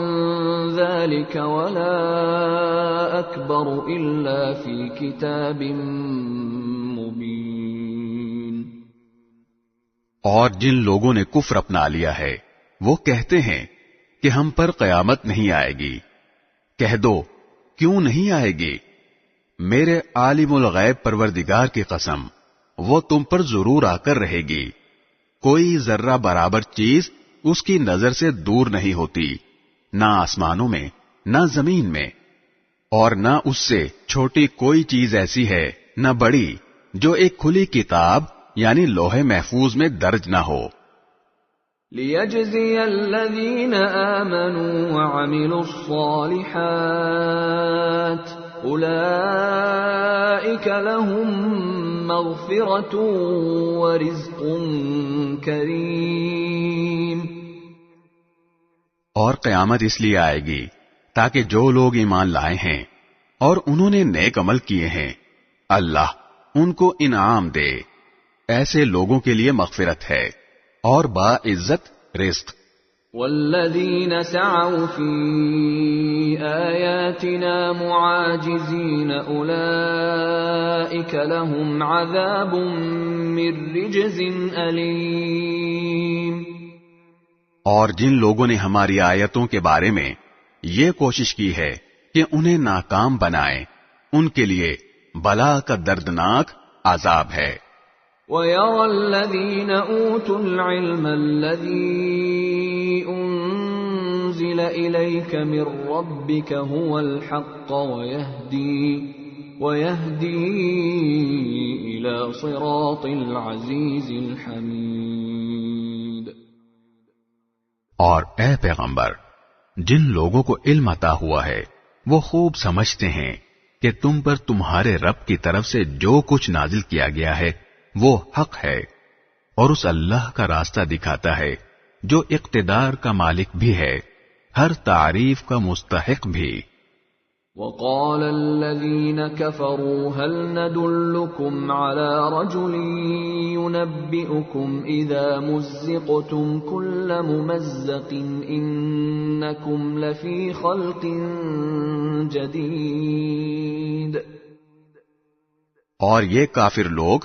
ذلك ولا أكبر إلا في كتاب مبين۔ اور جن لوگوں نے کفر اپنا لیا ہے وہ کہتے ہیں کہ ہم پر قیامت نہیں آئے گی۔ کہہ دو کیوں نہیں آئے گی؟ میرے عالم الغیب پروردگار کی قسم وہ تم پر ضرور آ کر رہے گی۔ کوئی ذرہ برابر چیز اس کی نظر سے دور نہیں ہوتی، نہ آسمانوں میں نہ زمین میں، اور نہ اس سے چھوٹی کوئی چیز ایسی ہے نہ بڑی جو ایک کھلی کتاب یعنی لوح محفوظ میں درج نہ ہو۔ لِيَجْزِيَ الَّذِينَ آمَنُوا وَعَمِلُوا الصَّالِحَاتِ أُولَئِكَ لَهُم مَّغْفِرَةٌ وَرِزْقٌ كَرِيمٌ۔ اور قیامت اس لیے آئے گی تاکہ جو لوگ ایمان لائے ہیں اور انہوں نے نیک عمل کیے ہیں اللہ ان کو انعام دے، ایسے لوگوں کے لیے مغفرت ہے اور باعزت رزق۔ والذین سعوا فی آیاتنا معاجزین اولئک لهم عذاب من رجز علیم۔ اور جن لوگوں نے ہماری آیتوں کے بارے میں یہ کوشش کی ہے کہ انہیں ناکام بنائیں ان کے لیے بلا کا دردناک عذاب ہے۔ وَيَرَى الَّذِينَ أُوتُوا الْعِلْمَ الَّذِي أُنزِلَ إِلَيْكَ مِن رَّبِّكَ هُوَ الْحَقَّ وَيَهْدِي إِلَى صِرَاطِ الْعَزِيزِ الْحَمِيدِ۔ اور اے پیغمبر، جن لوگوں کو علم عطا ہوا ہے وہ خوب سمجھتے ہیں کہ تم پر تمہارے رب کی طرف سے جو کچھ نازل کیا گیا ہے وہ حق ہے، اور اس اللہ کا راستہ دکھاتا ہے جو اقتدار کا مالک بھی ہے، ہر تعریف کا مستحق بھی۔ وقال الذين كفروا هل ندلكم على رجل ينبئكم إذا مزقتم كل ممزق إنكم لفي خلق جديد۔ اور یہ کافر لوگ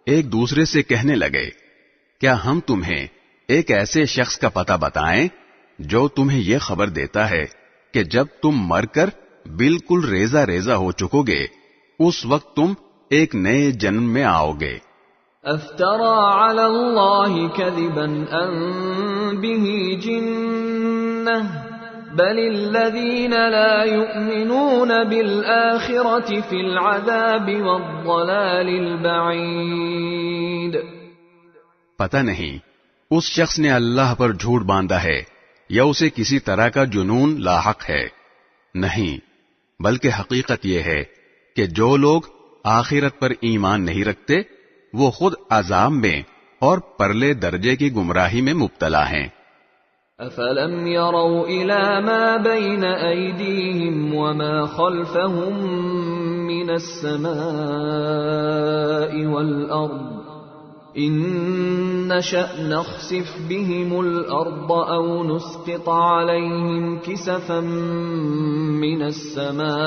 ایک دوسرے سے کہنے لگے کیا ہم تمہیں ایک ایسے شخص کا پتہ بتائیں جو تمہیں یہ خبر دیتا ہے کہ جب تم مر کر بالکل ریزہ ریزہ ہو چکو گے اس وقت تم ایک نئے جنم میں آؤ گے۔ افترى على الله كذبا ام به جنة بل الذين لا يؤمنون بالآخرة في العذاب والضلال البعيد۔ پتہ نہیں اس شخص نے اللہ پر جھوٹ باندھا ہے یا اسے کسی طرح کا جنون لاحق ہے، نہیں بلکہ حقیقت یہ ہے کہ جو لوگ آخرت پر ایمان نہیں رکھتے وہ خود عذاب میں اور پرلے درجے کی گمراہی میں مبتلا ہیں۔ افلم يروا الى ما بين ايديهم وما خلفهم من السماء والارض ان نشأ نخسف بهم الارض او نسقط عليهم كسفا من السماء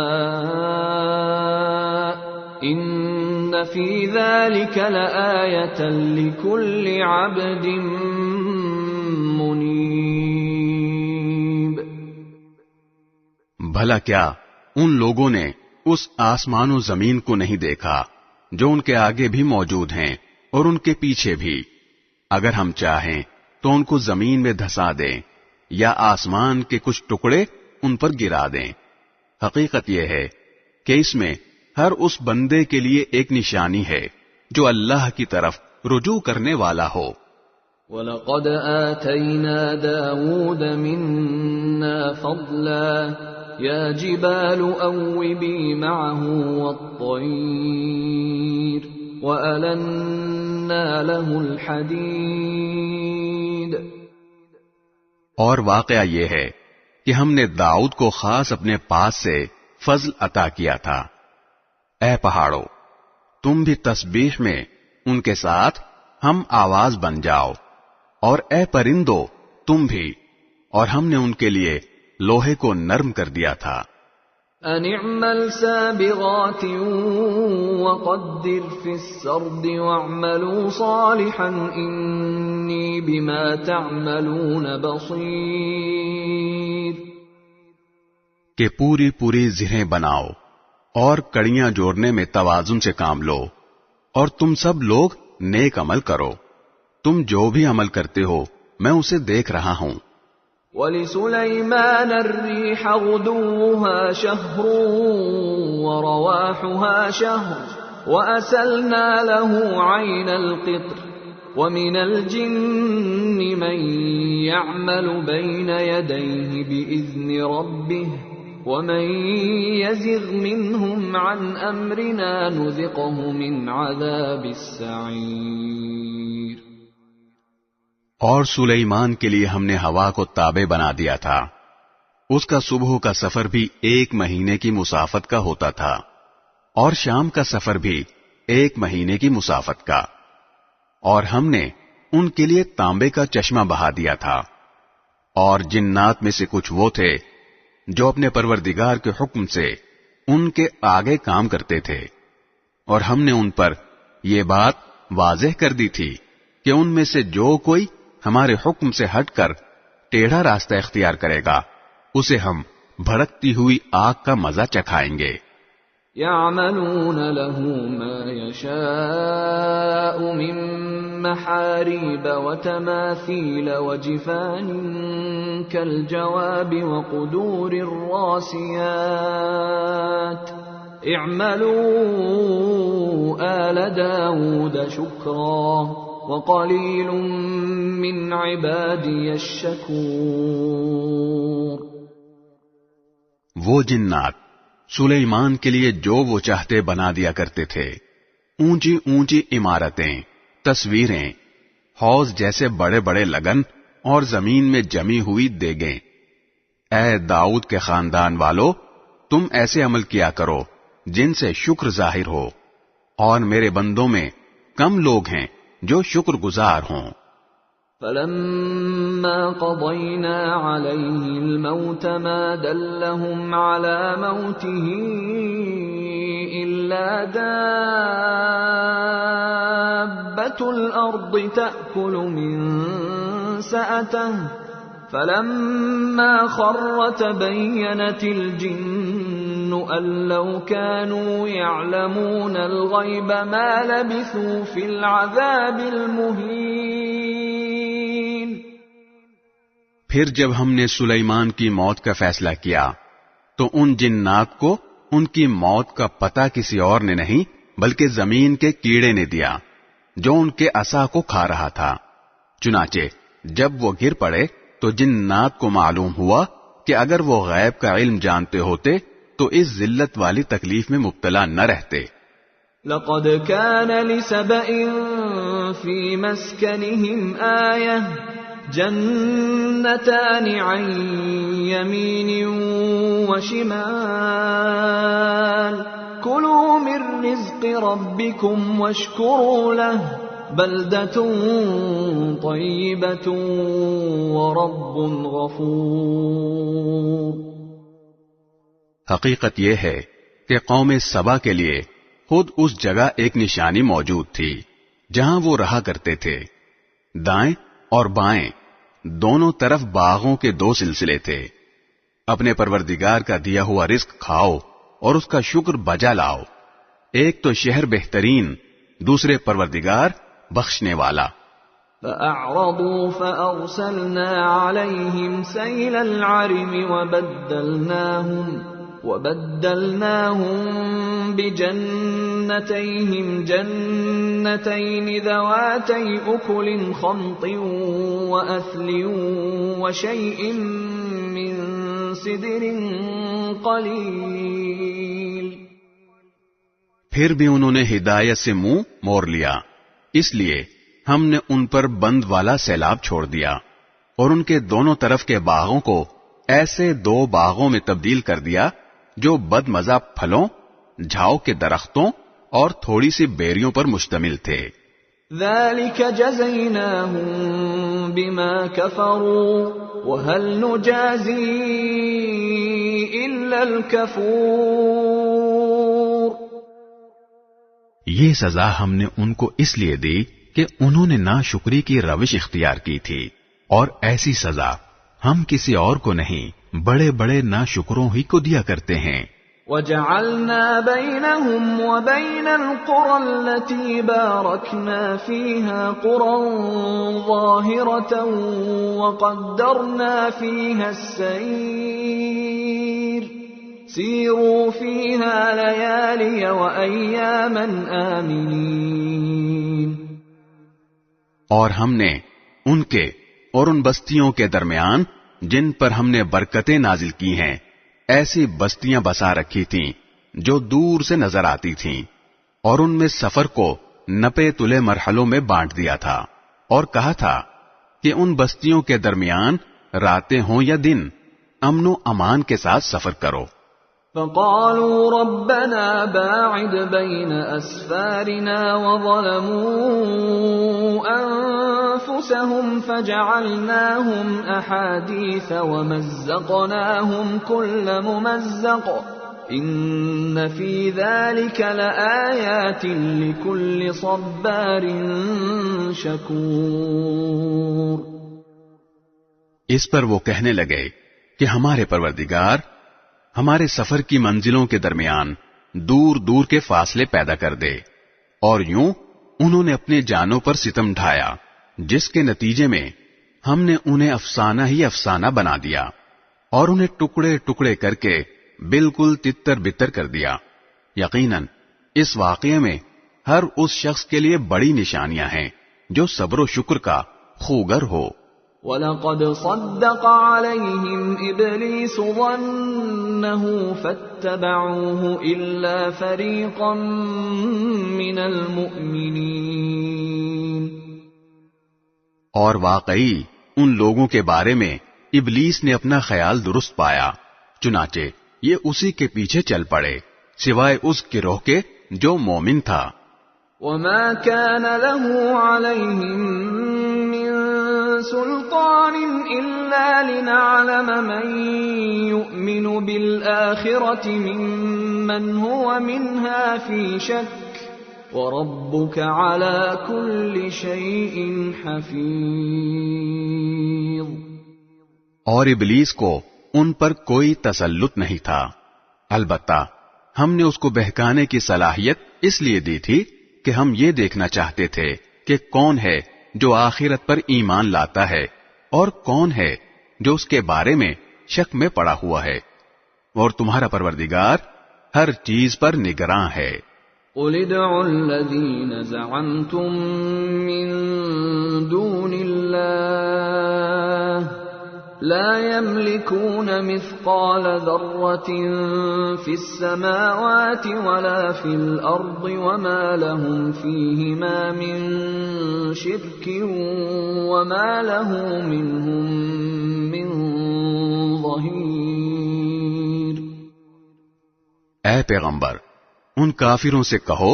ان في ذلك لآية لكل عبد منیب۔ بھلا کیا ان لوگوں نے اس آسمان و زمین کو نہیں دیکھا جو ان کے آگے بھی موجود ہیں اور ان کے پیچھے بھی؟ اگر ہم چاہیں تو ان کو زمین میں دھسا دیں یا آسمان کے کچھ ٹکڑے ان پر گرا دیں۔ حقیقت یہ ہے کہ اس میں ہر اس بندے کے لیے ایک نشانی ہے جو اللہ کی طرف رجوع کرنے والا ہو۔ وَلَقَدْ آتَيْنَا دَاوُودَ مِنَّا فَضْلًا يَا جِبَالُ أَوِّبِي مَعَهُ وَالطَّيْرَ وَأَلَنَّا لَهُ الْحَدِيدَ۔ اور واقعہ یہ ہے کہ ہم نے داؤد کو خاص اپنے پاس سے فضل عطا کیا تھا۔ اے پہاڑوں تم بھی تسبیح میں ان کے ساتھ ہم آواز بن جاؤ، اور اے پرندو تم بھی، اور ہم نے ان کے لیے لوہے کو نرم کر دیا تھا۔ ان اعمل سابغات وقدر في السرد واعملوا صالحا انی بما تعملون بصیر، کہ پوری پوری زرہیں بناؤ اور کڑیاں جوڑنے میں توازن سے کام لو، اور تم سب لوگ نیک عمل کرو، تم جو بھی عمل کرتے ہو میں اسے دیکھ رہا ہوں۔ وَلِسُلَيْمَانَ الرِّيحَ غُدُوُّهَا شَهْرٌ وَرَوَاحُهَا شَهْرٌ وَأَسَلْنَا لَهُ عَيْنَ الْقِطْرِ وَمِنَ الْجِنِّ مَن يَعْمَلُ بَيْنَ يَدَيْهِ بِإِذْنِ رَبِّهِ وَمَن يَزِغْ مِنْهُمْ عَنْ أَمْرِنَا نُذِقْهُ مِنْ عَذَابِ السَّعِيرِ۔ اور سلیمان کے لیے ہم نے ہوا کو تابع بنا دیا تھا، اس کا صبح کا سفر بھی 1 مہینے کی مسافت کا ہوتا تھا، اور شام کا سفر بھی 1 مہینے کی مسافت کا، اور ہم نے ان کے لیے تانبے کا چشمہ بہا دیا تھا، اور جنات میں سے کچھ وہ تھے جو اپنے پروردگار کے حکم سے ان کے آگے کام کرتے تھے، اور ہم نے ان پر یہ بات واضح کر دی تھی کہ ان میں سے جو کوئی ہمارے حکم سے ہٹ کر ٹیڑھا راستہ اختیار کرے گا اسے ہم بھڑکتی ہوئی آگ کا مزہ چکھائیں گے۔ يَعْمَلُونَ لَهُ مَا يَشَاءُ مِن مَّحَارِيبَ وَتَمَاثِيلَ وَجِفَانٍ كَالْجَوَابِ وَقُدُورٍ رَّاسِيَاتٍ اعْمَلُوا آلَ دَاوُودَ شُكْرًا وَقَلِيلٌ مِّنْ عِبَادِيَ الشَّكُورُ۔ وہ جنات سلیمان کے لیے جو وہ چاہتے بنا دیا کرتے تھے، اونچی اونچی عمارتیں، تصویریں، حوض جیسے بڑے بڑے لگن اور زمین میں جمی ہوئی دیگیں۔ اے داؤد کے خاندان والو، تم ایسے عمل کیا کرو جن سے شکر ظاہر ہو، اور میرے بندوں میں کم لوگ ہیں جو شکر گزار ہوں۔ فَلَمَّا قَضَيْنَا عَلَيْهِ الْمَوْتَ مَا دَلَّهُمْ عَلَى مَوْتِهِ إِلَّا دَابَّةُ الْأَرْضِ تَأْكُلُ مِنْ سَأَتَهُ فَلَمَّا خَرَّ تَبَيَّنَتِ الْجِنُّ أَن لَّوْ كَانُوا يَعْلَمُونَ الْغَيْبَ مَا لَبِثُوا فِي الْعَذَابِ الْمُهِينِ۔ پھر جب ہم نے سلیمان کی موت کا فیصلہ کیا تو ان جنات کو ان کی موت کا پتہ کسی اور نے نہیں بلکہ زمین کے کیڑے نے دیا جو ان کے عصا کو کھا رہا تھا۔ چنانچہ جب وہ گر پڑے تو جنات کو معلوم ہوا کہ اگر وہ غیب کا علم جانتے ہوتے تو اس ذلت والی تکلیف میں مبتلا نہ رہتے۔ لَقَدْ كَانَ لِسَبَإٍ فِي مَسْكَنِهِمْ آيَةٌ جَنَّتَانِ عَنْ يَمِينٍ وَشِمَالٍ كُلُوا مِن رِّزْقِ رَبِّكُمْ وَاشْكُرُوا لَهُ بَلْدَةٌ طَيِّبَةٌ وَرَبٌّ غَفُورٌ۔ حقیقت یہ ہے کہ قوم سبا کے لیے خود اس جگہ ایک نشانی موجود تھی جہاں وہ رہا کرتے تھے۔ دائیں اور بائیں دونوں طرف باغوں کے 2 سلسلے تھے۔ اپنے پروردگار کا دیا ہوا رزق کھاؤ اور اس کا شکر بجا لاؤ۔ ایک تو شہر بہترین، دوسرے پروردگار بخشنے والا۔ فَأَعْرَضُوا فَأَرْسَلْنَا عَلَيْهِمْ سَيْلَ الْعَرِمِ وَبَدَّلْنَاهُمْ بِجَنَّتَيْهِمْ جَنَّتَيْنِ ذَوَاتَيْ أُكُلٍ خَمْطٍ وَأَثْلٍ وَشَيْءٍ مِّن سِدْرٍ قَلِيلٍ۔ پھر بھی انہوں نے ہدایت سے منہ موڑ لیا، اس لیے ہم نے ان پر بند والا سیلاب چھوڑ دیا اور ان کے دونوں طرف کے باغوں کو ایسے 2 باغوں میں تبدیل کر دیا جو بد مزہ پھلوں، جھاؤ کے درختوں اور تھوڑی سی بیریوں پر مشتمل تھے۔ ذَلِكَ جَزَيْنَاهُمْ بِمَا كَفَرُوا وَهَلْ نُجَازِي إِلَّا إلا الكفور. یہ سزا ہم نے ان کو اس لیے دی کہ انہوں نے ناشکری کی روش اختیار کی تھی، اور ایسی سزا ہم کسی اور کو نہیں بڑے بڑے ناشکروں ہی کو دیا کرتے ہیں. وَجَعَلْنَا بَيْنَهُمْ وَبَيْنَ الْقُرَى الَّتِي بَارَكْنَا فِيهَا قُرًى ظَاهِرَةً وَقَدَّرْنَا فِيهَا السَّيْرَ سِيرُوا فِيهَا لَيَالِيَ وَأَيَّامًا آمِنِينَ. اور ہم نے ان کے اور ان بستیوں کے درمیان جن پر ہم نے برکتیں نازل کی ہیں ایسی بستیاں بسا رکھی تھیں جو دور سے نظر آتی تھیں، اور ان میں سفر کو نپے تلے مرحلوں میں بانٹ دیا تھا، اور کہا تھا کہ ان بستیوں کے درمیان راتیں ہوں یا دن امن و امان کے ساتھ سفر کرو. فقالوا ربنا باعد بين أسفارنا وظلموا أنفسهم فجعلناهم أحاديث ومزقناهم كل ممزق إن في ذلك لآيات لكل صبار شكور. اس پر وہ کہنے لگے کہ ہمارے پروردگار ہمارے سفر کی منزلوں کے درمیان دور دور کے فاصلے پیدا کر دے، اور یوں انہوں نے اپنے جانوں پر ستم ڈھایا جس کے نتیجے میں ہم نے انہیں افسانہ ہی افسانہ بنا دیا اور انہیں ٹکڑے ٹکڑے کر کے بالکل تتر بتر کر دیا. یقیناً اس واقعے میں ہر اس شخص کے لیے بڑی نشانیاں ہیں جو صبر و شکر کا خوگر ہو. وَلَقَدْ صَدَّقَ عَلَيْهِمْ إِبْلِيسُ ظَنَّهُ فَاتَّبَعُوهُ إِلَّا فَرِيقًا مِّنَ الْمُؤْمِنِينَ. اور واقعی ان لوگوں کے بارے میں ابلیس نے اپنا خیال درست پایا، چنانچہ یہ اسی کے پیچھے چل پڑے سوائے اس گروہ کے جو مومن تھا. وَمَا كَانَ لَهُ عَلَيْهِمْ مِّن سُلْطَانٍ إِلَّا لِنَعْلَمَ مَن يُؤْمِنُ بِالْآخِرَةِ مِمَّنْ هُوَ مِنْهَا فِي شَكٍّ وَرَبُّكَ عَلَى كُلِّ شَيْءٍ حَفِيظٌ. اور ابلیس کو ان پر کوئی تسلط نہیں تھا، البتہ ہم نے اس کو بہکانے کی صلاحیت اس لیے دی تھی کہ ہم یہ دیکھنا چاہتے تھے کہ کون ہے جو آخرت پر ایمان لاتا ہے اور کون ہے جو اس کے بارے میں شک میں پڑا ہوا ہے، اور تمہارا پروردگار ہر چیز پر نگراں ہے. قُلِ ادْعُوا الَّذِينَ زَعَمْتُم مِّن دُونِ اللَّهِ لَا يَمْلِكُونَ مِثْقَالَ ذَرَّةٍ فِي السَّمَاوَاتِ وَلَا فِي الْأَرْضِ وَمَا لَهُمْ فِيهِمَا مِن شِرْكٍ وَمَا لَهُ مِنْهُم مِّن ظَهِيرٍ. اے پیغمبر، ان کافروں سے کہو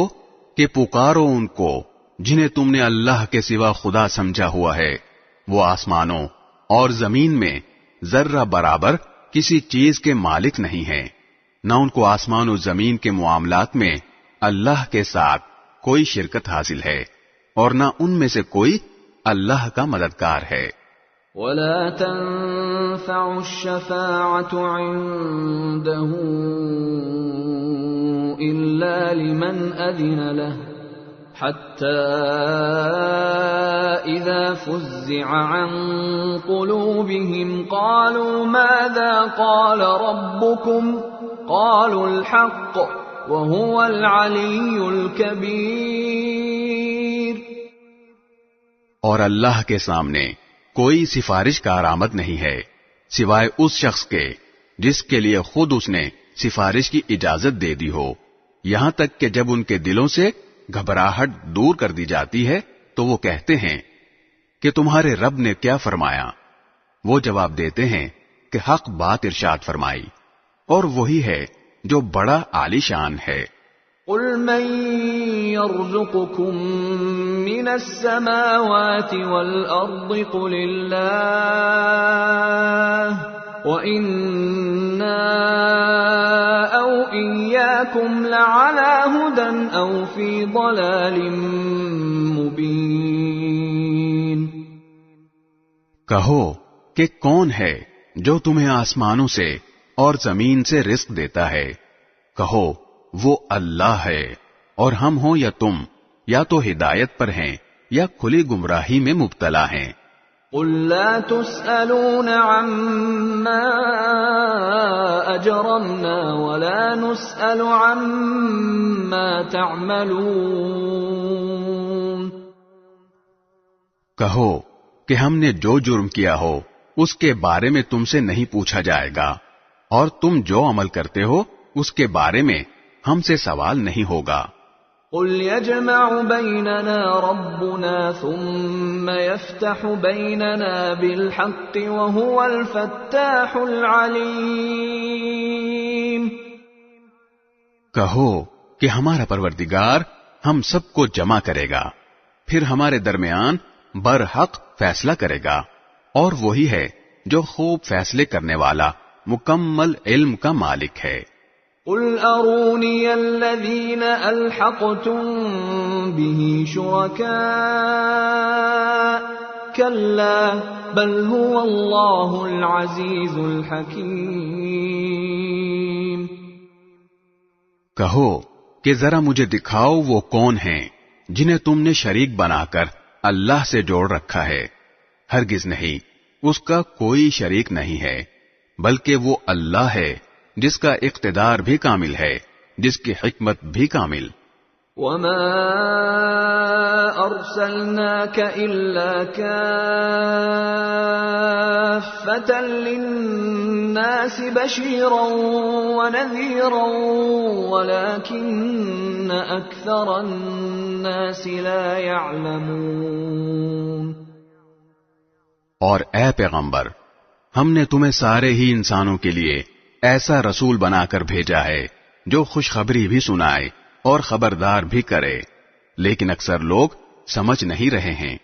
کہ پکارو ان کو جنہیں تم نے اللہ کے سوا خدا سمجھا ہوا ہے. وہ آسمانوں اور زمین میں ذرہ برابر کسی چیز کے مالک نہیں ہیں، نہ ان کو آسمان و زمین کے معاملات میں اللہ کے ساتھ کوئی شرکت حاصل ہے، اور نہ ان میں سے کوئی اللہ کا مددگار ہے. وَلَا تَنفَعُ الشَّفَاعَةُ عِندَهُ إِلَّا لِمَنْ أَذِنَ لَهُ حَتَّى إِذَا فُزِّعَ عَنْ قُلُوبِهِمْ قَالُوا مَاذَا قَالَ رَبُّكُمْ قَالُوا الْحَقَّ وَهُوَ الْعَلِيُّ الْكَبِيرُ. اور اللہ کے سامنے کوئی سفارش کارآمد نہیں ہے سوائے اس شخص کے جس کے لیے خود اس نے سفارش کی اجازت دے دی ہو، یہاں تک کہ جب ان کے دلوں سے گھبراہٹ دور کر دی جاتی ہے تو وہ کہتے ہیں کہ تمہارے رب نے کیا فرمایا. وہ جواب دیتے ہیں کہ حق بات ارشاد فرمائی، اور وہی ہے جو بڑا عالی شان ہے. قُلْ مَن يَرْزُقُكُم مِّنَ السَّمَاوَاتِ وَالْأَرْضِ قُلِ اللَّهُ وَإِنَّا أَوْ إِيَّاكُمْ لَعَلَىٰ هُدًى أَوْ فِي ضَلَالٍ مُّبِينٍ۔ کہو کہ کون ہے جو تمہیں آسمانوں سے اور زمین سے رزق دیتا ہے؟ کہو وہ اللہ ہے، اور ہم ہوں یا تم یا تو ہدایت پر ہیں یا کھلی گمراہی میں مبتلا ہیں۔ قُل لَّا تُسْأَلُونَ عَمَّا أَجْرَمْنَا وَلَا نُسْأَلُ عَمَّا تَعْمَلُونَ۔ کہو کہ ہم نے جو جرم کیا ہو اس کے بارے میں تم سے نہیں پوچھا جائے گا، اور تم جو عمل کرتے ہو اس کے بارے میں ہم سے سوال نہیں ہوگا۔ قُلْ يَجْمَعُ بَيْنَنَا رَبُّنَا ثُمَّ يَفْتَحُ بَيْنَنَا بِالْحَقِّ وَهُوَ الْفَتَّاحُ الْعَلِيمُ۔ کہو کہ ہمارا پروردگار ہم سب کو جمع کرے گا، پھر ہمارے درمیان برحق فیصلہ کرے گا، اور وہی ہے جو خوب فیصلے کرنے والا مکمل علم کا مالک ہے۔ قُلْ أَرُونِيَ الَّذِينَ أَلْحَقْتُم بِهِ شُرَكَاءَ كَلَّا بَلْ هُوَ اللَّهُ الْعَزِيزُ الْحَكِيمُ۔ کہو کہ ذرا مجھے دکھاؤ وہ کون ہیں جنہیں تم نے شریک بنا کر اللہ سے جوڑ رکھا ہے۔ ہرگز نہیں، اس کا کوئی شریک نہیں ہے، بلکہ وہ اللہ ہے جس کا اقتدار بھی کامل ہے، جس کی حکمت بھی کامل۔ وَمَا أَرْسَلْنَاكَ إِلَّا كَافَّةً لِلنَّاسِ بَشِيرًا وَنَذِيرًا وَلَكِنَّ أَكْثَرَ النَّاسِ لَا يَعْلَمُونَ۔ اور اے پیغمبر، ہم نے تمہیں سارے ہی انسانوں کے لیے ایسا رسول بنا کر بھیجا ہے جو خوشخبری بھی سنائے اور خبردار بھی کرے، لیکن اکثر لوگ سمجھ نہیں رہے ہیں۔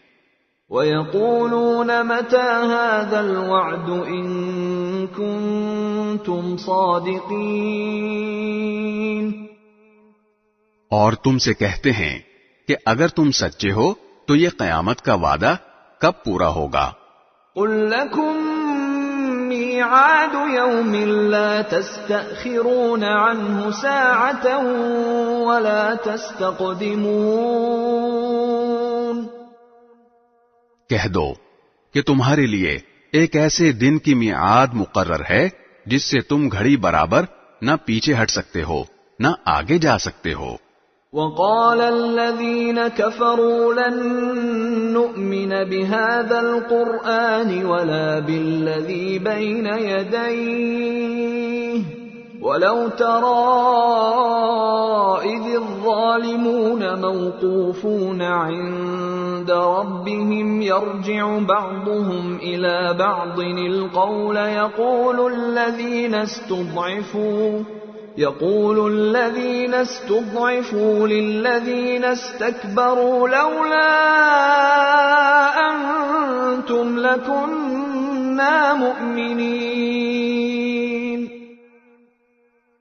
وَيَقُولُونَ مَتَىٰ هَٰذَا الْوَعْدُ إِن كُنتُمْ صَادِقِينَ۔ اور تم سے کہتے ہیں کہ اگر تم سچے ہو تو یہ قیامت کا وعدہ کب پورا ہوگا؟ قُل لَّكُم مِّيعَادُ يَوْمٍ لَّا تَسْتَأْخِرُونَ عَنْهُ سَاعَةً وَلَا تَسْتَقْدِمُونَ۔ کہہ دو کہ تمہارے لیے ایک ایسے دن کی میعاد مقرر ہے جس سے تم گھڑی برابر نہ پیچھے ہٹ سکتے ہو نہ آگے جا سکتے ہو۔ وَقَالَ الَّذِينَ كَفَرُوا لَن نُّؤْمِنَ بِهَٰذَا الْقُرْآنِ وَلَا بِالَّذِي بَيْنَ يَدَيْهِ وَلَوْ تَرَىٰ إِذِ الظَّالِمُونَ مَوْقُوفُونَ عِندَ رَبِّهِمْ يَرْجِعُ بَعْضُهُمْ إِلَىٰ بَعْضٍ الْقَوْلَ يقول الذين استضعفوا للذين استكبروا لولا أنتم لكنا مؤمنين۔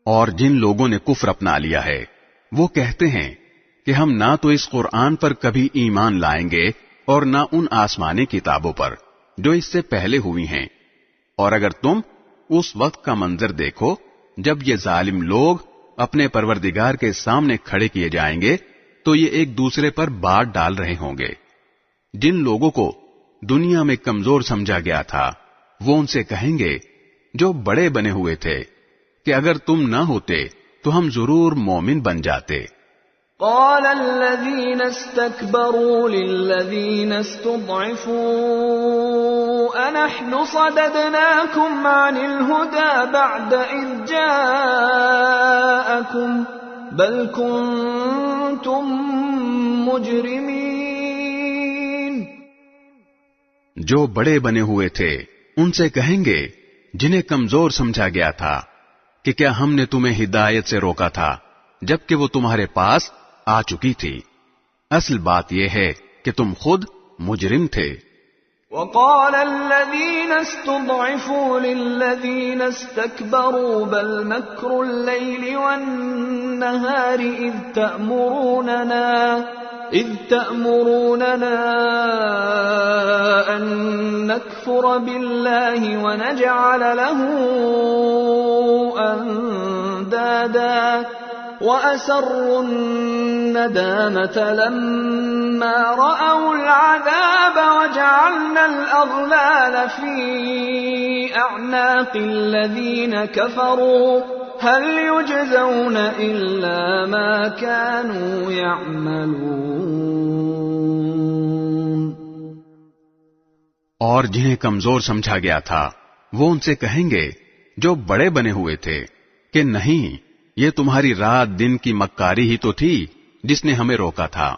اور جن لوگوں نے کفر اپنا لیا ہے وہ کہتے ہیں کہ ہم نہ تو اس قرآن پر کبھی ایمان لائیں گے اور نہ ان آسمانی کتابوں پر جو اس سے پہلے ہوئی ہیں، اور اگر تم اس وقت کا منظر دیکھو جب یہ ظالم لوگ اپنے پروردگار کے سامنے کھڑے کیے جائیں گے تو یہ ایک دوسرے پر بات ڈال رہے ہوں گے۔ جن لوگوں کو دنیا میں کمزور سمجھا گیا تھا وہ ان سے کہیں گے جو بڑے بنے ہوئے تھے کہ اگر تم نہ ہوتے تو ہم ضرور مومن بن جاتے۔ قال الذين استكبروا للذين استضعفوا أنحن صددناكم عن الهدى بعد إذ جاءكم بل كنتم مجرمين۔ جو بڑے بنے ہوئے تھے ان سے کہیں گے جنہیں کمزور سمجھا گیا تھا کہ کیا ہم نے تمہیں ہدایت سے روکا تھا جبکہ وہ تمہارے پاس آ چکی تھی۔ اصل بات یہ ہے کہ تم خود مجرم تھے۔ وقال الذين استضعفوا للذين استكبروا بل مكر الليل والنهار إذ تأمروننا أن نكفر بالله ونجعل له أندادا وأسروا الندامة لما رأوا العذاب وجعلنا الأغلال في أعناق الذين كفروا هل يجزون إلا ما كانوا يعملون. اور جنہیں کمزور سمجھا گیا تھا وہ ان سے کہیں گے جو بڑے بنے ہوئے تھے کہ نہیں، یہ تمہاری رات دن کی مکاری ہی تو تھی جس نے ہمیں روکا تھا،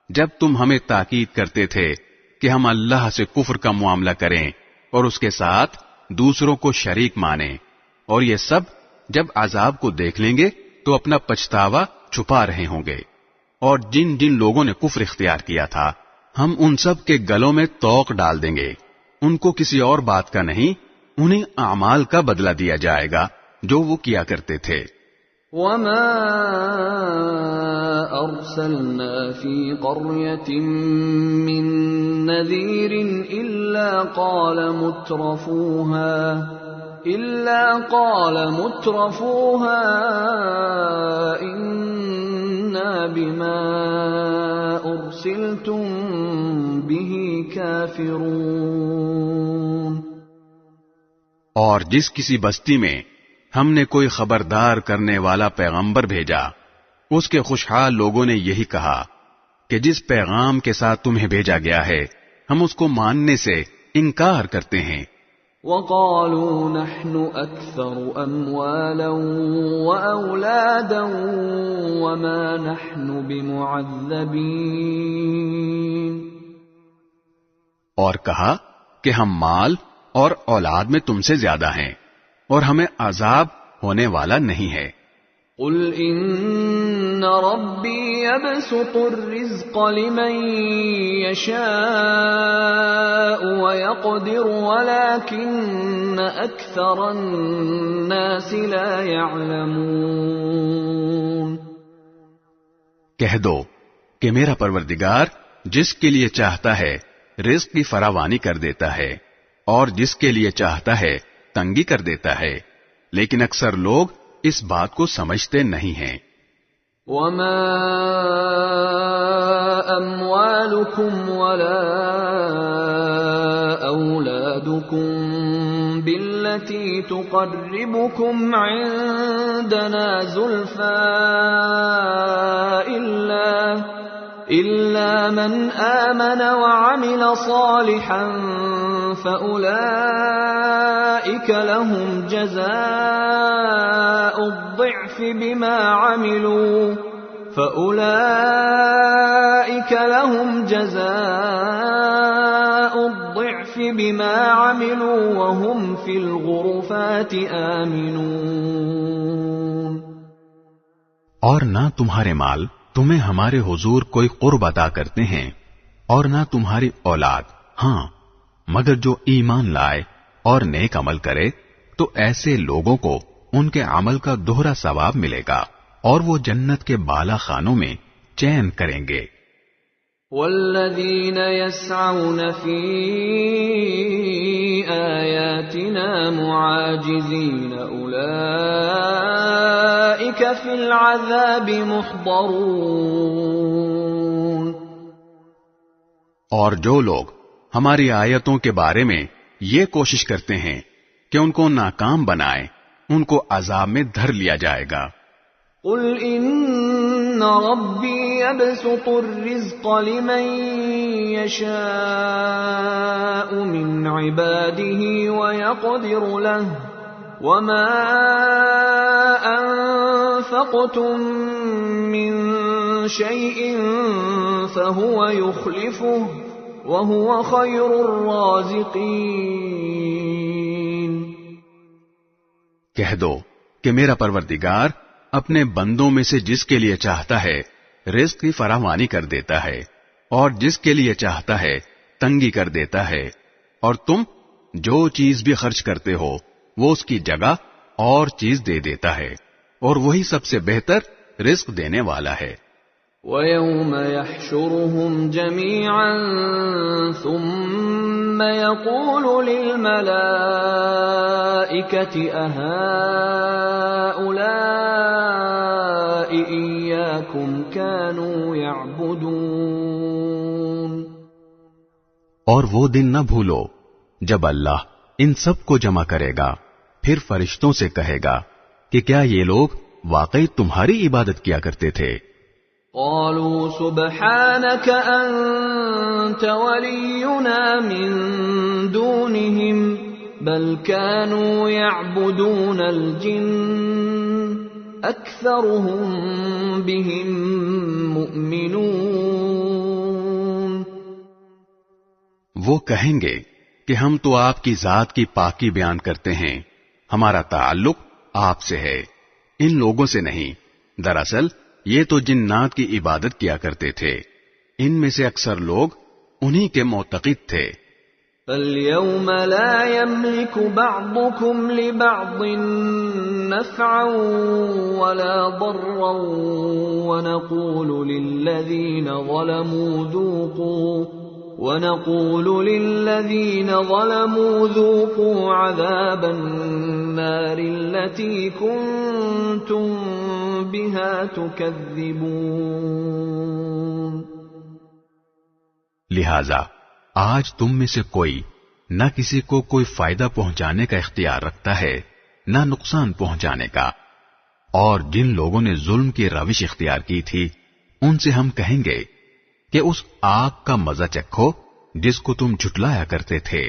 جب تم ہمیں تاکید کرتے تھے کہ ہم اللہ سے کفر کا معاملہ کریں اور اس کے ساتھ دوسروں کو شریک مانیں، اور یہ سب جب عذاب کو دیکھ لیں گے تو اپنا پچھتاوا چھپا رہے ہوں گے. اور جن جن لوگوں نے کفر اختیار کیا تھا ہم ان سب کے گلوں میں طوق ڈال دیں گے، ان کو کسی اور بات کا نہیں، انہیں اعمال کا بدلہ دیا جائے گا جو وہ کیا کرتے تھے. وما أرسلنا في قرية من نذير إلا قال مترفوها إنا بما أرسلتم به كافرون. اور جس کسی بستی میں ہم نے کوئی خبردار کرنے والا پیغمبر بھیجا، اس کے خوشحال لوگوں نے یہی کہا کہ جس پیغام کے ساتھ تمہیں بھیجا گیا ہے ہم اس کو ماننے سے انکار کرتے ہیں. وَقَالُوا نَحْنُ أَكْثَرُ أَمْوَالًا وَأَوْلَادًا وَمَا نَحْنُ بِمُعَذَّبِينَ. اور کہا کہ ہم مال اور اولاد میں تم سے زیادہ ہیں اور ہمیں عذاب ہونے والا نہیں ہے. قل ان ربی یبسط الرزق لمن یشاء ویقدر ولكن اکثر الناس لا يعلمون. کہہ دو کہ میرا پروردگار جس کے لیے چاہتا ہے رزق کی فراوانی کر دیتا ہے اور جس کے لیے چاہتا ہے تنگی کر دیتا ہے، لیکن اکثر لوگ اس بات کو سمجھتے نہیں ہیں. وما اموالکم ولا اولادکم بالتي تقربكم عندنا زلفى إلا من آمن وعمل صالحا فأولئك لهم جزاء الضعف بما عملوا وهم في الغرفات آمنون. اور نہ تمہارے مال تمہیں ہمارے حضور کوئی قرب عطا کرتے ہیں اور نہ تمہاری اولاد، ہاں مگر جو ایمان لائے اور نیک عمل کرے تو ایسے لوگوں کو ان کے عمل کا دوہرا ثواب ملے گا اور وہ جنت کے بالا خانوں میں چین کریں گے. والذین یسعون فی آیاتنا معاجزین اولئک فی العذاب محضرون. اور جو لوگ ہماری آیتوں کے بارے میں یہ کوشش کرتے ہیں کہ ان کو ناکام بنائیں، ان کو عذاب میں دھر لیا جائے گا. قل ان ربی یبسط الرزق لمن یشاء من عباده ویقدر له وما انفقتم من شیء فهو یخلفه وهو خیر الرازقین. کہہ دو کہ میرا پروردگار اپنے بندوں میں سے جس کے لیے چاہتا ہے رزق کی فراوانی کر دیتا ہے اور جس کے لیے چاہتا ہے تنگی کر دیتا ہے، اور تم جو چیز بھی خرچ کرتے ہو وہ اس کی جگہ اور چیز دے دیتا ہے، اور وہی سب سے بہتر رزق دینے والا ہے۔ وَيَوْمَ يَحْشُرُهُمْ جَمِيعًا ثُمَّ يَقُولُ لِلْمَلَائِكَةِ أَهَٰؤُلَاءِ إِيَّاكُمْ كَانُوا يَعْبُدُونَ۔ اور وہ دن نہ بھولو جب اللہ ان سب کو جمع کرے گا، پھر فرشتوں سے کہے گا کہ کیا یہ لوگ واقعی تمہاری عبادت کیا کرتے تھے؟ قالوا سبحانك أنت ولينا من دونهم بل كانوا يعبدون الجن أكثرهم بهم مؤمنون۔ وہ کہیں گے کہ ہم تو آپ کی ذات کی پاکی بیان کرتے ہیں، ہمارا تعلق آپ سے ہے، ان لوگوں سے نہیں۔ دراصل یہ تو جنات کی عبادت کیا کرتے تھے، ان میں سے اکثر لوگ انہی کے معتقد تھے۔ فَالْيَوْمَ لَا يَمْلِكُ بَعْضُكُمْ لِبَعْضٍ نَفْعًا وَلَا ضَرًّا وَنَقُولُ لِلَّذِينَ ظَلَمُوا ذُوقُوا عَذَابَ النَّارِ الَّتِي كُنتُم بِهَا تُكَذِّبُونَ۔ لہذا آج تم میں سے کوئی نہ کسی کو کوئی فائدہ پہنچانے کا اختیار رکھتا ہے نہ نقصان پہنچانے کا، اور جن لوگوں نے ظلم کی روش اختیار کی تھی ان سے ہم کہیں گے کہ اس آگ کا مزہ چکھو جس کو تم جھٹلایا کرتے تھے۔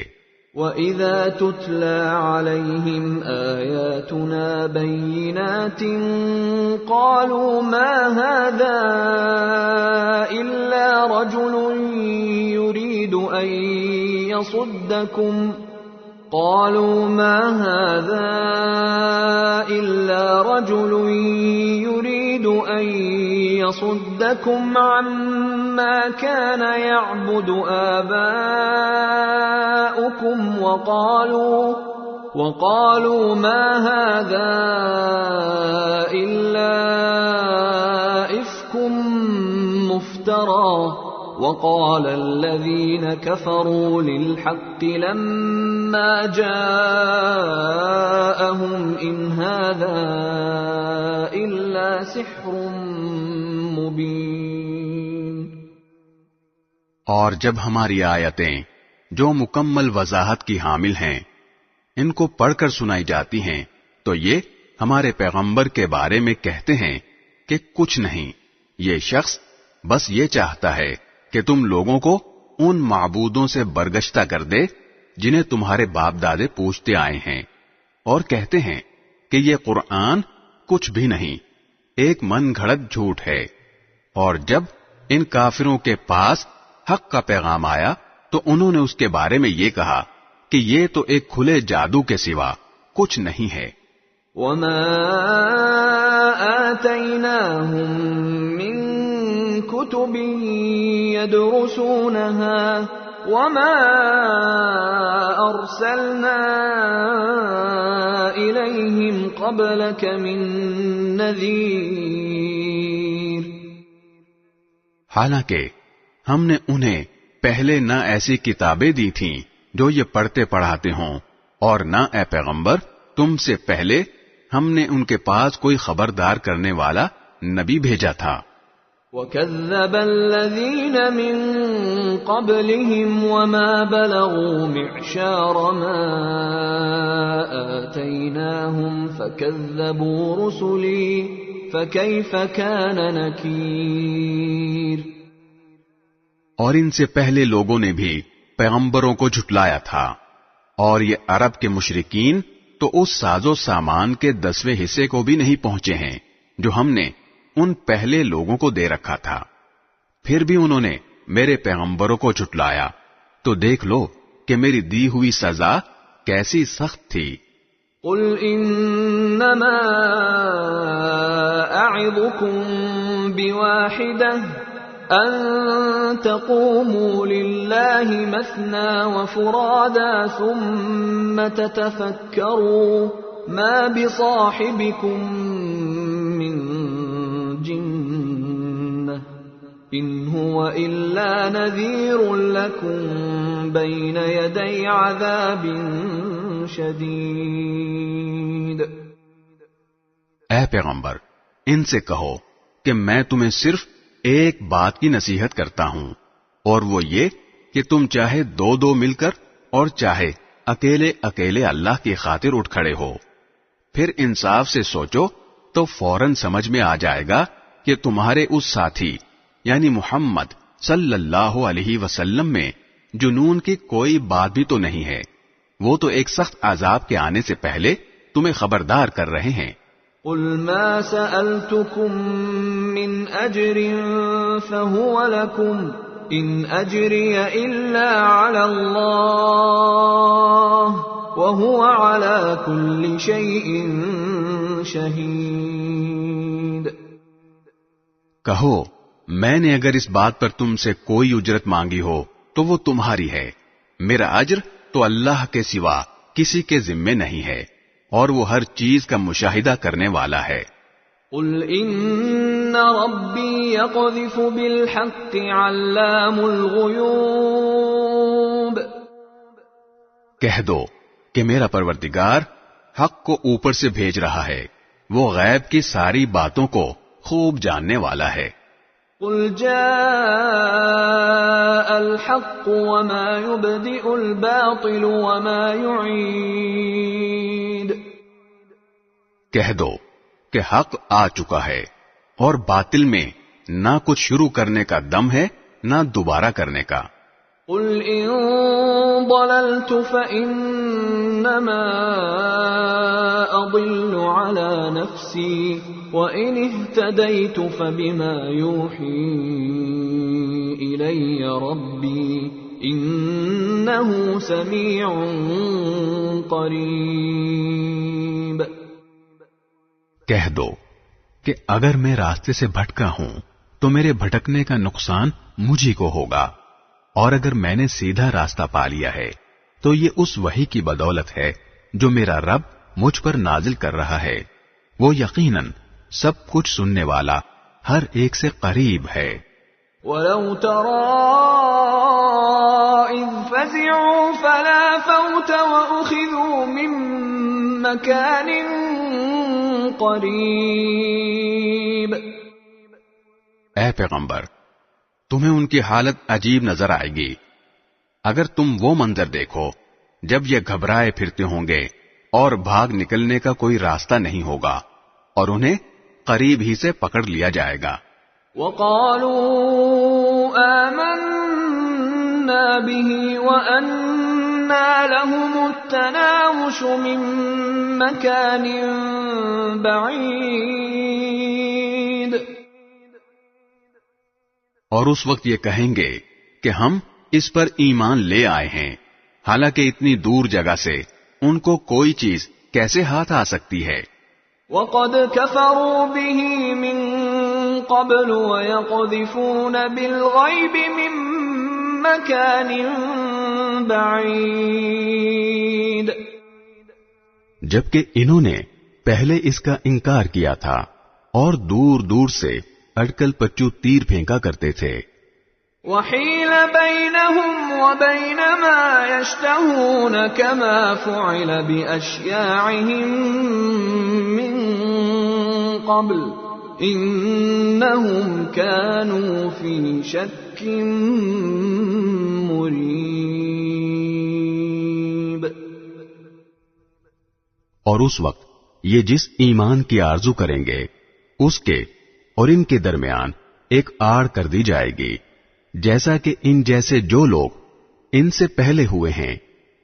وَإِذَا تُتْلَى عَلَيْهِمْ آيَاتُنَا بَيِّنَاتٍ قَالُوا مَا هَذَا إِلَّا رَجُلٌ يُرِيدُ أَن يَصُدَّكُمْ عَمَّا كَانَ يَعْبُدُ آبَاؤُكُمْ وَقَالُوا مَا هَذَا إِلَّا إِفْكٌ مُفْتَرًى وَقَالَ الَّذِينَ كَفَرُوا لِلْحَقِّ لَمَّا جَاءَهُمْ إِنْ هَذَا إِلَّا سِحْرٌ مُبِينٌ۔ اور جب ہماری آیتیں جو مکمل وضاحت کی حامل ہیں ان کو پڑھ کر سنائی جاتی ہیں تو یہ ہمارے پیغمبر کے بارے میں کہتے ہیں کہ کچھ نہیں، یہ شخص بس یہ چاہتا ہے کہ تم لوگوں کو ان معبودوں سے برگشتہ کر دے جنہیں تمہارے باپ دادے پوجتے آئے ہیں، اور کہتے ہیں کہ یہ قرآن کچھ بھی نہیں، ایک من گھڑت جھوٹ ہے۔ اور جب ان کافروں کے پاس حق کا پیغام آیا تو انہوں نے اس کے بارے میں یہ کہا کہ یہ تو ایک کھلے جادو کے سوا کچھ نہیں ہے۔ وَمَا آتَيْنَاهُم مِّن كُتُبٍ يَدْرُسُونَهَا وَمَا أَرْسَلْنَا إِلَيْهِمْ قَبْلَكَ مِن نَّذِيرٍ۔ حالانکہ ہم نے انہیں پہلے نہ ایسی کتابیں دی تھیں جو یہ پڑھتے پڑھاتے ہوں، اور نہ اے پیغمبر تم سے پہلے ہم نے ان کے پاس کوئی خبردار کرنے والا نبی بھیجا تھا۔ وَكَذَّبَ الَّذِينَ مِن قَبْلِهِمْ وَمَا بَلَغُوا مِعْشَارَ مَا آتَيْنَاهُمْ فَكَذَّبُوا رُسُلِي فَكَيْفَ كَانَ نَكِيرِ۔ اور ان سے پہلے لوگوں نے بھی پیغمبروں کو جھٹلایا تھا، اور یہ عرب کے مشرکین تو اس ساز و سامان کے 10ویں حصے کو بھی نہیں پہنچے ہیں جو ہم نے ان پہلے لوگوں کو دے رکھا تھا، پھر بھی انہوں نے میرے پیغمبروں کو جھٹلایا، تو دیکھ لو کہ میری دی ہوئی سزا کیسی سخت تھی۔ قُلْ إِنَّمَا أَعِظُكُمْ بِوَاحِدَةٍ أن تقوموا لله مثنى وفرادا ثم تتفكروا ما بصاحبكم من جنة إن هو إلا نذير لكم بين يدي عذاب شدید۔ اے پیغمبر، ان سے کہو کہ میں تمہیں صرف ایک بات کی نصیحت کرتا ہوں، اور وہ یہ کہ تم چاہے دو دو مل کر اور چاہے اکیلے اکیلے اللہ کی خاطر اٹھ کھڑے ہو، پھر انصاف سے سوچو تو فوراً سمجھ میں آ جائے گا کہ تمہارے اس ساتھی یعنی محمد صلی اللہ علیہ وسلم میں جنون کی کوئی بات بھی تو نہیں ہے، وہ تو ایک سخت عذاب کے آنے سے پہلے تمہیں خبردار کر رہے ہیں۔ قل ما سألتكم من أجر فهو لكم إن أجري إلا على الله وهو على كل شيء شهيد۔ کہو میں نے اگر اس بات پر تم سے کوئی اجرت مانگی ہو تو وہ تمہاری ہے، میرا اجر تو اللہ کے سوا کسی کے ذمے نہیں ہے، اور وہ ہر چیز کا مشاہدہ کرنے والا ہے۔ قل ان ربی یقذف بالحق علام الغیوب، کہہ دو کہ میرا پروردگار حق کو اوپر سے بھیج رہا ہے، وہ غیب کی ساری باتوں کو خوب جاننے والا ہے۔ قل جاء الحق وما يبدئ الباطل وما يعيد، کہہ دو کہ حق آ چکا ہے اور باطل میں نہ کچھ شروع کرنے کا دم ہے نہ دوبارہ کرنے کا۔ قل ان ضللت فانما اضل على نفسي وان اهتديت فبما يوحي الي ربي انه سميع قريب۔ کہہ دو کہ اگر میں راستے سے بھٹکا ہوں تو میرے بھٹکنے کا نقصان مجھی کو ہوگا، اور اگر میں نے سیدھا راستہ پا لیا ہے تو یہ اس وحی کی بدولت ہے جو میرا رب مجھ پر نازل کر رہا ہے، وہ یقیناً سب کچھ سننے والا ہر ایک سے قریب ہے۔ وَلَوْ تَرَىٰ إِذْ فَزِعُوا فَلَا فَوْتَ وَأُخِذُوا مِن مَّكَانٍ قَرِيبٍ۔ اے پیغمبر، تمہیں ان کی حالت عجیب نظر آئے گی اگر تم وہ منظر دیکھو جب یہ گھبرائے پھرتے ہوں گے اور بھاگ نکلنے کا کوئی راستہ نہیں ہوگا، اور انہیں قریب ہی سے پکڑ لیا جائے گا۔ وَقَالُوا آمَنَّا بِهِ وَأَنَّا لَهُمُ التَّنَاوُشُ مِن مَّكَانٍ بَعِيدٍ، اور اس وقت یہ کہیں گے کہ ہم اس پر ایمان لے آئے ہیں، حالانکہ اتنی دور جگہ سے ان کو کوئی چیز کیسے ہاتھ آ سکتی ہے۔ وَقَدْ كَفَرُوا بِهِ مِن قَبْلُ وَيَقْذِفُونَ بِالْغَيْبِ مِن مَّكَانٍ بَعِيدٍ، جبکہ انہوں نے پہلے اس کا انکار کیا تھا اور دور دور سے اٹکل پچو تیر پھینکا کرتے تھے۔ وَحِيلَ بَيْنَهُمْ وَبَيْنَ مَا يَشْتَهُونَ كَمَا فُعِلَ بِأَشْيَاعِهِمْ مِنْ قَبْلُ إِنَّهُمْ كَانُوا فِي شَكٍّ مُّرِيبٍ۔ اور اس وقت یہ جس ایمان کی آرزو کریں گے اس کے اور ان کے درمیان ایک آڑ کر دی جائے گی، جیسا کہ ان جیسے جو لوگ ان سے پہلے ہوئے ہیں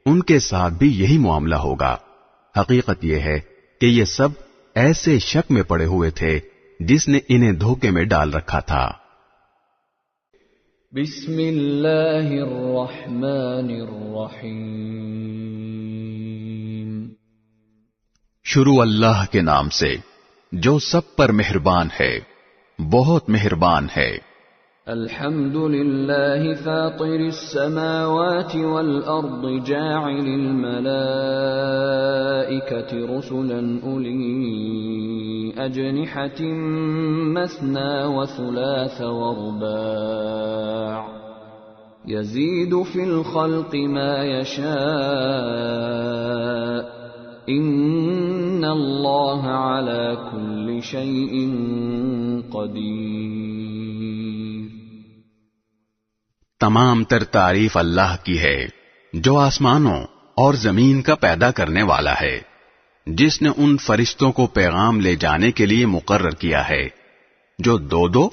ان کے ساتھ بھی یہی معاملہ ہوگا۔ حقیقت یہ ہے کہ یہ سب ایسے شک میں پڑے ہوئے تھے جس نے انہیں دھوکے میں ڈال رکھا تھا۔ بسم اللہ الرحمن الرحیم۔ شروع اللہ کے نام سے جو سب پر مہربان ہے، بہت مہربان ہے۔ الحمد لله فاطر السماوات والأرض جاعل الملائكة رسلا أولي أجنحة مثنى وثلاث ورباع يزيد في الخلق ما يشاء إن الله على كل شيء قدير. تمام تر تعریف اللہ کی ہے جو آسمانوں اور زمین کا پیدا کرنے والا ہے، جس نے ان فرشتوں کو پیغام لے جانے کے لیے مقرر کیا ہے جو 2-2،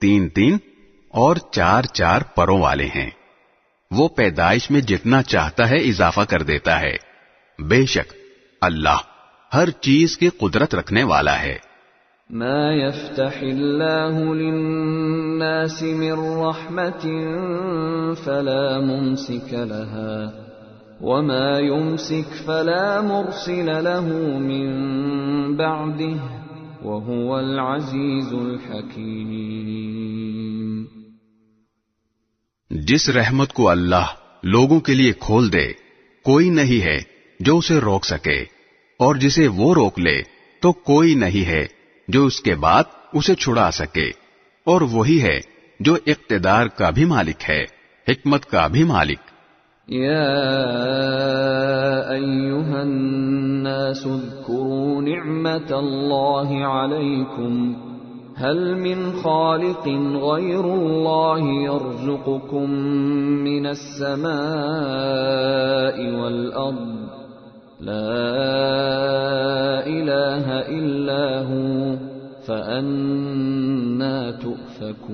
3-3 اور 4-4 پروں والے ہیں. وہ پیدائش میں جتنا چاہتا ہے اضافہ کر دیتا ہے. بے شک اللہ ہر چیز کی قدرت رکھنے والا ہے. ما يفتح الله للناس من رحمة فلا ممسك لها وما يمسك فلا مرسل له من بعده وهو العزيز الحكيم. جس رحمت کو اللہ لوگوں کے لیے کھول دے کوئی نہیں ہے جو اسے روک سکے، اور جسے وہ روک لے تو کوئی نہیں ہے جو اس کے بعد اسے چھڑا سکے، اور وہی ہے جو اقتدار کا بھی مالک ہے، حکمت کا بھی مالک. یا ایھا الناس اذکروا نعمت اللہ علیکم هل من خالق غیر اللہ یرزقکم من السماء والارض لا الہ الا هو فأنا تؤفکون.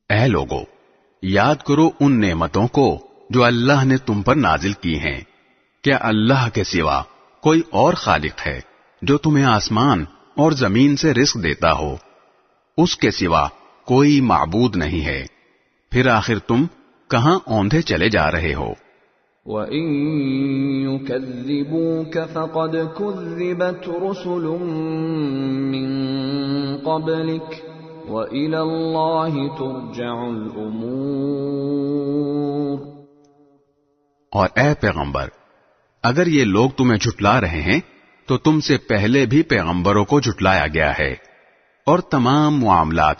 اے لوگو، یاد کرو ان نعمتوں کو جو اللہ نے تم پر نازل کی ہیں. کیا اللہ کے سوا کوئی اور خالق ہے جو تمہیں آسمان اور زمین سے رزق دیتا ہو؟ اس کے سوا کوئی معبود نہیں ہے. پھر آخر تم کہاں اوندھے چلے جا رہے ہو؟ وَإِن يُكَذِّبُوكَ فَقَدْ كُذِّبَتْ رُسُلٌ مِّن قَبْلِكَ وَإِلَى اللَّهِ تُرْجَعُ الْأُمُورُ. اور اے پیغمبر، اگر یہ لوگ تمہیں جھٹلا رہے ہیں تو تم سے پہلے بھی پیغمبروں کو جھٹلایا گیا ہے، اور تمام معاملات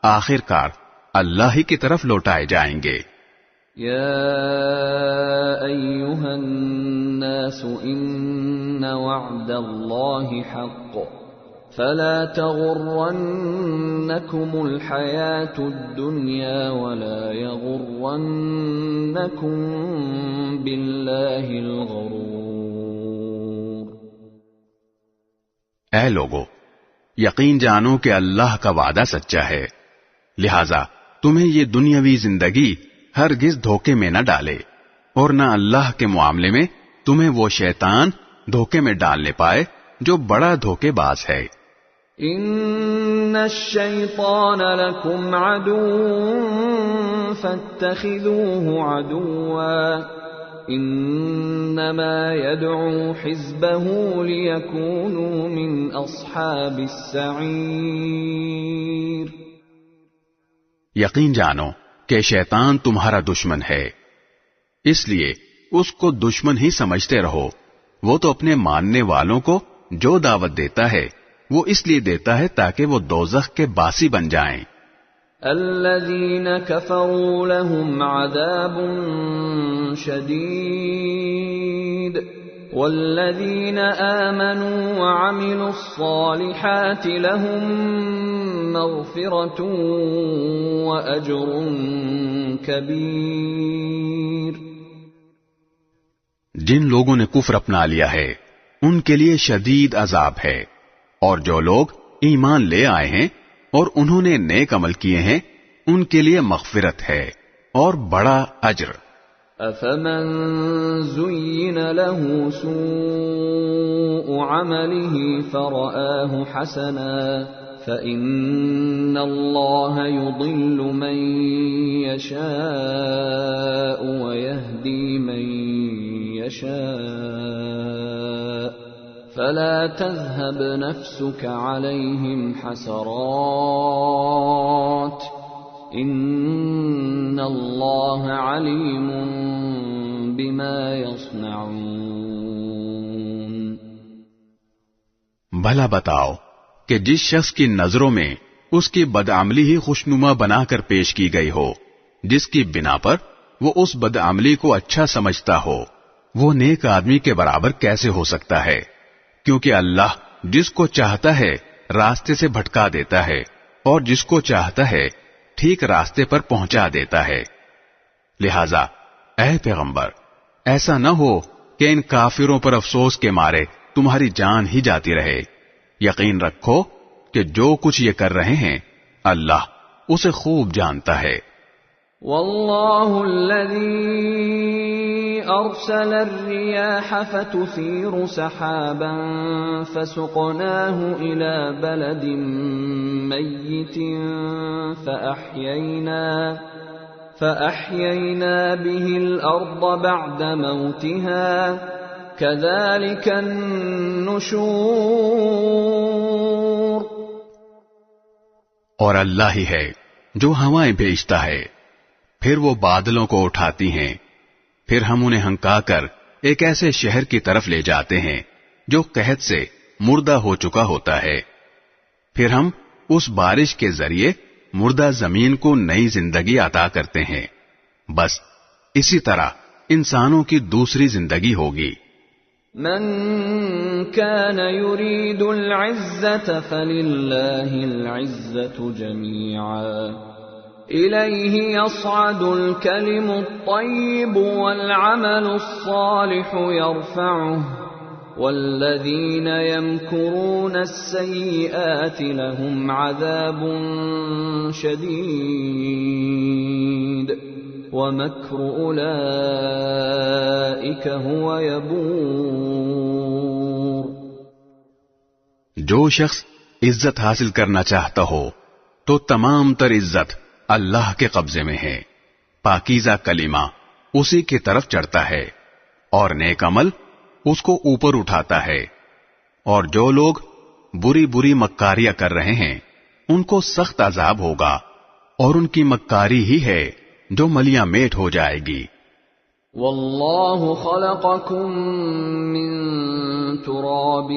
آخر کار اللہ ہی کی طرف لوٹائے جائیں گے. یا ایھا الناس ان وعد اللہ حق فلا تغرنکم الحیاة الدنیا ولا یغرنکم باللہ الغرور. اے لوگو، یقین جانو کہ اللہ کا وعدہ سچا ہے، لہذا تمہیں یہ دنیاوی زندگی ہرگز دھوکے میں نہ ڈالے، اور نہ اللہ کے معاملے میں تمہیں وہ شیطان دھوکے میں ڈالنے پائے جو بڑا دھوکے باز ہے. ان الشیطان لکم عدو فاتخذوه عدوا انما يدعو حزبه ليكونوا من اصحاب السعیر. یقین جانو کہ شیطان تمہارا دشمن ہے، اس لیے اس کو دشمن ہی سمجھتے رہو. وہ تو اپنے ماننے والوں کو جو دعوت دیتا ہے وہ اس لیے دیتا ہے تاکہ وہ دوزخ کے باسی بن جائیں. الذین کفروا لهم عذاب شدید والذین آمنوا وعملوا الصالحات لهم مغفرة وأجر کبیر. جن لوگوں نے کفر اپنا لیا ہے ان کے لیے شدید عذاب ہے، اور جو لوگ ایمان لے آئے ہیں اور انہوں نے نیک عمل کیے ہیں ان کے لیے مغفرت ہے اور بڑا اجر. افمن زین له سوء عمله فرآه حسنا فإن الله يضل من يشاء ويهدي من يشاء فلا تذهب نفسك عليهم حسرات ان اللہ علیم بما يصنعون۔ بھلا بتاؤ کہ جس شخص کی نظروں میں اس کی بدعملی ہی خوشنما بنا کر پیش کی گئی ہو، جس کی بنا پر وہ اس بدعملی کو اچھا سمجھتا ہو، وہ نیک آدمی کے برابر کیسے ہو سکتا ہے؟ کیونکہ اللہ جس کو چاہتا ہے راستے سے بھٹکا دیتا ہے اور جس کو چاہتا ہے ٹھیک راستے پر پہنچا دیتا ہے۔ لہذا اے پیغمبر، ایسا نہ ہو کہ ان کافروں پر افسوس کے مارے تمہاری جان ہی جاتی رہے۔ یقین رکھو کہ جو کچھ یہ کر رہے ہیں اللہ اسے خوب جانتا ہے۔ واللہ الذی ارسل الرياح فتثير سحابا فسقناه الى بلد ميت فأحيينا به الارض بعد موتها كذلك النشور۔ اور اللہ ہی ہے جو ہوائیں بھیجتا ہے، پھر وہ بادلوں کو اٹھاتی ہیں، پھر ہم انہیں ہنکا کر ایک ایسے شہر کی طرف لے جاتے ہیں جو قحط سے مردہ ہو چکا ہوتا ہے، پھر ہم اس بارش کے ذریعے مردہ زمین کو نئی زندگی عطا کرتے ہیں۔ بس اسی طرح انسانوں کی دوسری زندگی ہوگی۔ من كان يريد العزة فلله العزة جميعا إليه يصعد الكلم الطيب والعمل الصالح يرفعه والذين يمكرون السيئات لهم عذاب شديد ومكر أولئك هو يبور۔ جو شخص عزت حاصل کرنا چاہتا ہو تو تمام تر عزت اللہ کے قبضے میں ہے، پاکیزہ کلمہ اسی کی طرف چڑھتا ہے اور نیک عمل اس کو اوپر اٹھاتا ہے، اور جو لوگ بری بری مکاریاں کر رہے ہیں ان کو سخت عذاب ہوگا، اور ان کی مکاری ہی ہے جو ملیاں میٹ ہو جائے گی۔ واللہ خلقکم من تراب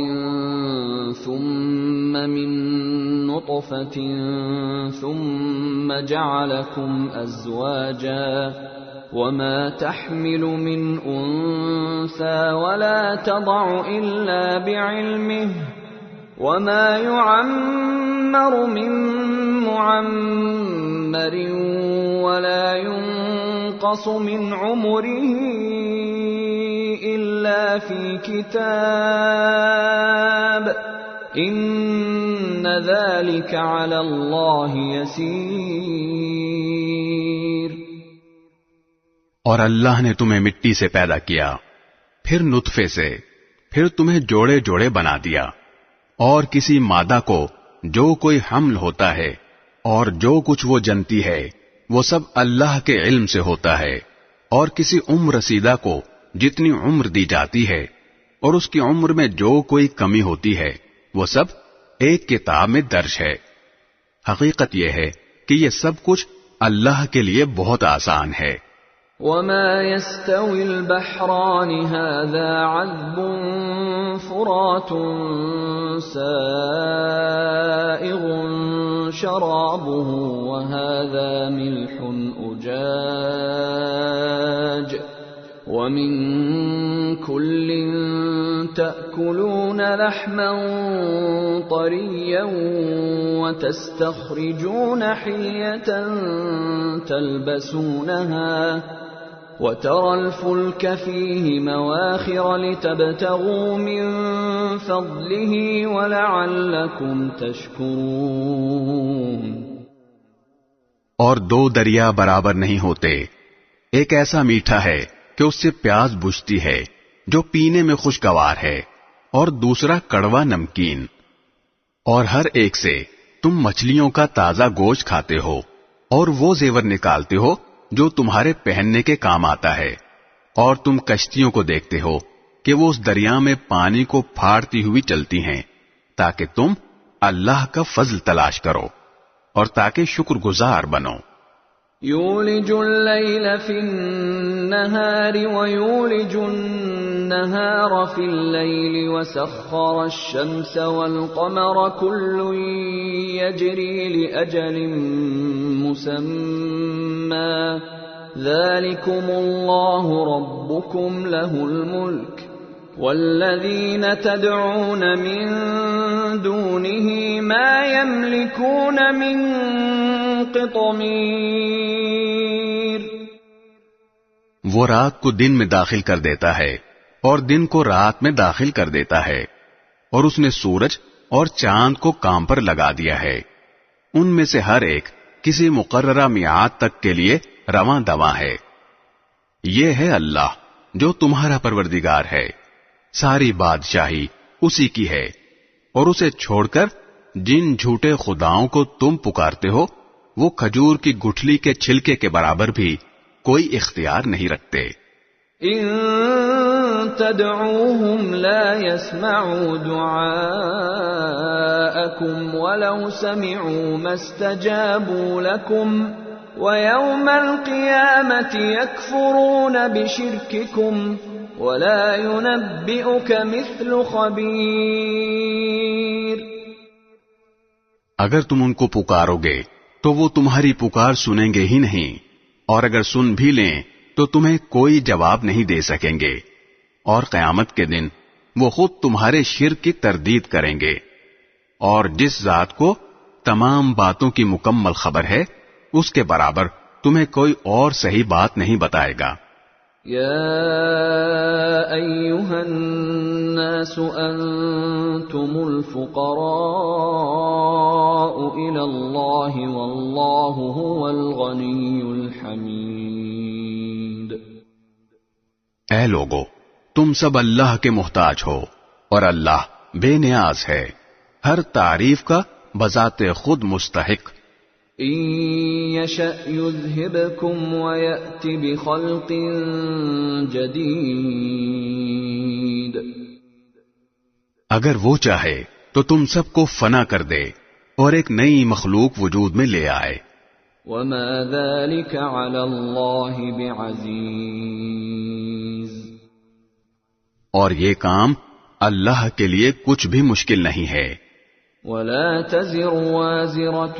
ثم من نطفة ثم جعلکم ازواجا وما تحمل من انثى ولا تضع الا بعلمه وما يعمر من معمر ولا ينقص من عمره إلا في كتاب إن ذلك على الله يسير۔ اور اللہ نے تمہیں مٹی سے پیدا کیا، پھر نطفے سے، پھر تمہیں جوڑے جوڑے بنا دیا، اور کسی مادہ کو جو کوئی حمل ہوتا ہے اور جو کچھ وہ جنتی ہے وہ سب اللہ کے علم سے ہوتا ہے، اور کسی عمر رسیدہ کو جتنی عمر دی جاتی ہے اور اس کی عمر میں جو کوئی کمی ہوتی ہے وہ سب ایک کتاب میں درج ہے۔ حقیقت یہ ہے کہ یہ سب کچھ اللہ کے لیے بہت آسان ہے۔ وما يستوي البحران هذا عذب فرات سائغ شرابه وهذا ملح أجاج ومن كل تأكلون لحما طريا وتستخرجون حلية تلبسونها وترى الفلك فيه مواخر لتبتغوا من فضله ولعلكم تشكرون۔ اور دو دریا برابر نہیں ہوتے، ایک ایسا میٹھا ہے کہ اس سے پیاس بجھتی ہے جو پینے میں خوشگوار ہے، اور دوسرا کڑوا نمکین، اور ہر ایک سے تم مچھلیوں کا تازہ گوشت کھاتے ہو اور وہ زیور نکالتے ہو جو تمہارے پہننے کے کام آتا ہے، اور تم کشتیوں کو دیکھتے ہو کہ وہ اس دریا میں پانی کو پھاڑتی ہوئی چلتی ہیں تاکہ تم اللہ کا فضل تلاش کرو اور تاکہ شکر گزار بنو. يولج الليل في النهار ويولج النهار في الليل وسخر الشمس والقمر كل يجري لأجل مسمى ذلكم الله ربكم له الملك والذين تدعون من دونه ما يملكون من قطمیر. وہ رات کو دن میں داخل کر دیتا ہے اور دن کو رات میں داخل کر دیتا ہے، اور اس نے سورج اور چاند کو کام پر لگا دیا ہے. ان میں سے ہر ایک کسی مقررہ میعاد تک کے لیے رواں دواں ہے. یہ ہے اللہ جو تمہارا پروردگار ہے، ساری بادشاہی اسی کی ہے، اور اسے چھوڑ کر جن جھوٹے خداؤں کو تم پکارتے ہو وہ کھجور کی گٹھلی کے چھلکے کے برابر بھی کوئی اختیار نہیں رکھتے. ان تدعوهم لا يسمعوا دعاءكم ولو سمعوا ما استجابوا لكم ويوم القيامة يكفرون بشرككم ولا ينبئك مثل خبير. اگر تم ان کو پکارو گے تو وہ تمہاری پکار سنیں گے ہی نہیں، اور اگر سن بھی لیں تو تمہیں کوئی جواب نہیں دے سکیں گے، اور قیامت کے دن وہ خود تمہارے شرک کی تردید کریں گے. اور جس ذات کو تمام باتوں کی مکمل خبر ہے اس کے برابر تمہیں کوئی اور صحیح بات نہیں بتائے گا. یا ایھا الناس انتم الفقراء الی اللہ واللہ هو الغنی الحمید. اے لوگو، تم سب اللہ کے محتاج ہو اور اللہ بے نیاز ہے، ہر تعریف کا بذات خود مستحق. ان یشأ یذھبکم ویأت بخلق جدید. اگر وہ چاہے تو تم سب کو فنا کر دے اور ایک نئی مخلوق وجود میں لے آئے. وما ذلك علی اللہ بعزیز. اور یہ کام اللہ کے لیے کچھ بھی مشکل نہیں ہے. ولا تزر وازرة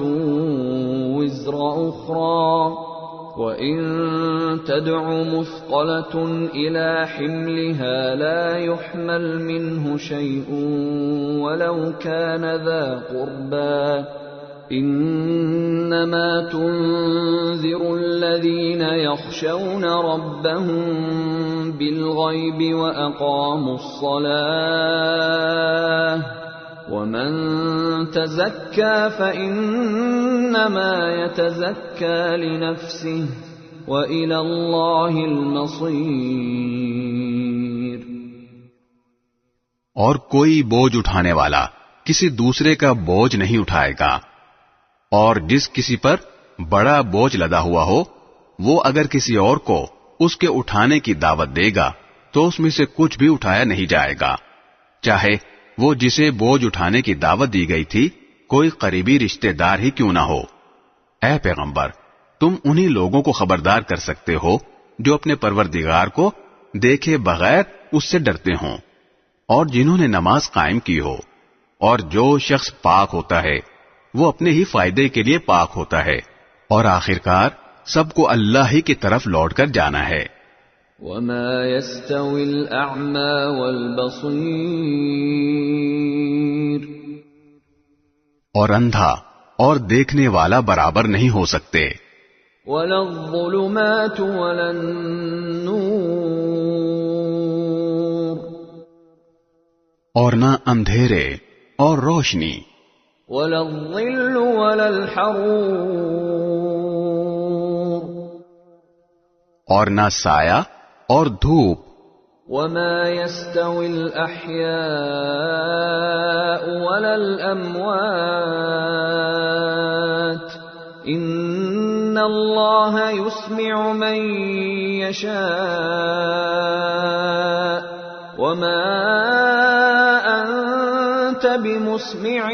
وزر أخرى وإن تدع مثقلة إلى حملها لا يحمل منه شيء ولو كان ذا قربى إنما تنذر الذين يخشون ربهم بالغيب وأقاموا الصلاة ومن تزكى فإنما يتزكى لنفسه وإلى الله المصير. اور کوئی بوجھ اٹھانے والا کسی دوسرے کا بوجھ نہیں اٹھائے گا، اور جس کسی پر بڑا بوجھ لدا ہوا ہو وہ اگر کسی اور کو اس کے اٹھانے کی دعوت دے گا تو اس میں سے کچھ بھی اٹھایا نہیں جائے گا، چاہے وہ جسے بوجھ اٹھانے کی دعوت دی گئی تھی کوئی قریبی رشتہ دار ہی کیوں نہ ہو. اے پیغمبر، تم انہی لوگوں کو خبردار کر سکتے ہو جو اپنے پروردگار کو دیکھے بغیر اس سے ڈرتے ہوں اور جنہوں نے نماز قائم کی ہو. اور جو شخص پاک ہوتا ہے وہ اپنے ہی فائدے کے لیے پاک ہوتا ہے، اور آخرکار سب کو اللہ ہی کی طرف لوٹ کر جانا ہے. وما يستوي الأعمى والبصير. اور اندھا اور دیکھنے والا برابر نہیں ہو سکتے. ولا الظلمات ولا النور. اور نہ اندھیرے اور روشنی. ولا الظل ولا الحرور. اور نہ سایہ اور دھوپ. وما يستوي الأحياء ولا الأموات إن الله يسمع من يشاء وما أنت بمسمع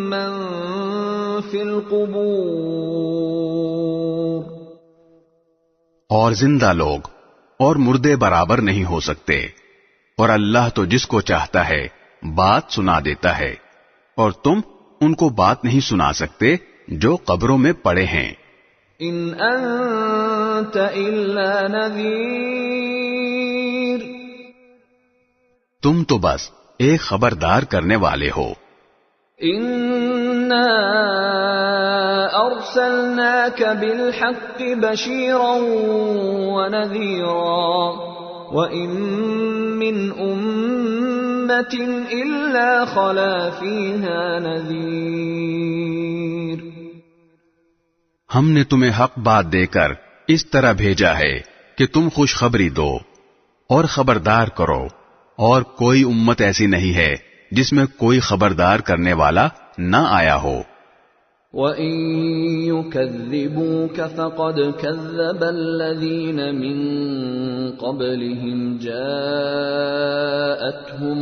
من في القبور. اور زندہ لوگ اور مردے برابر نہیں ہو سکتے، اور اللہ تو جس کو چاہتا ہے بات سنا دیتا ہے، اور تم ان کو بات نہیں سنا سکتے جو قبروں میں پڑے ہیں. ان انت الا نذیر، تم تو بس ایک خبردار کرنے والے ہو. انا ارسلناک بالحق بشیرا ونذیرا وَإِن مِّنْ أُمَّةٍ إِلَّا خَلَا فِيهَا نَذِيرٌ. ہم نے تمہیں حق بات دے کر اس طرح بھیجا ہے کہ تم خوشخبری دو اور خبردار کرو، اور کوئی امت ایسی نہیں ہے جس میں کوئی خبردار کرنے والا نہ آیا ہو. وَإِن يُكَذِّبُوكَ فَقَدْ كَذَّبَ الَّذِينَ مِن قَبْلِهِمْ جَاءَتْهُمْ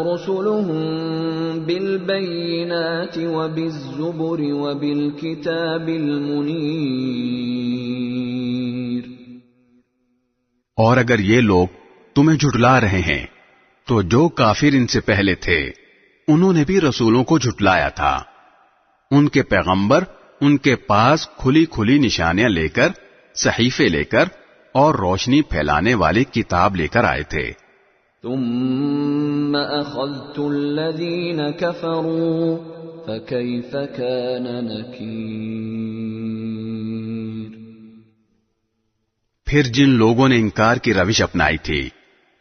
رُسُلُهُم بِالْبَيِّنَاتِ وَبِالزُّبُرِ وَبِالْكِتَابِ الْمُنِيرِ. اور اگر یہ لوگ تمہیں جھٹلا رہے ہیں تو جو کافر ان سے پہلے تھے انہوں نے بھی رسولوں کو جھٹلایا تھا. ان کے پیغمبر ان کے پاس کھلی کھلی نشانیاں لے کر، صحیفے لے کر اور روشنی پھیلانے والی کتاب لے کر آئے تھے. ثم اخذت الذين كفروا فكيف كان نكير. پھر جن لوگوں نے انکار کی روش اپنائی تھی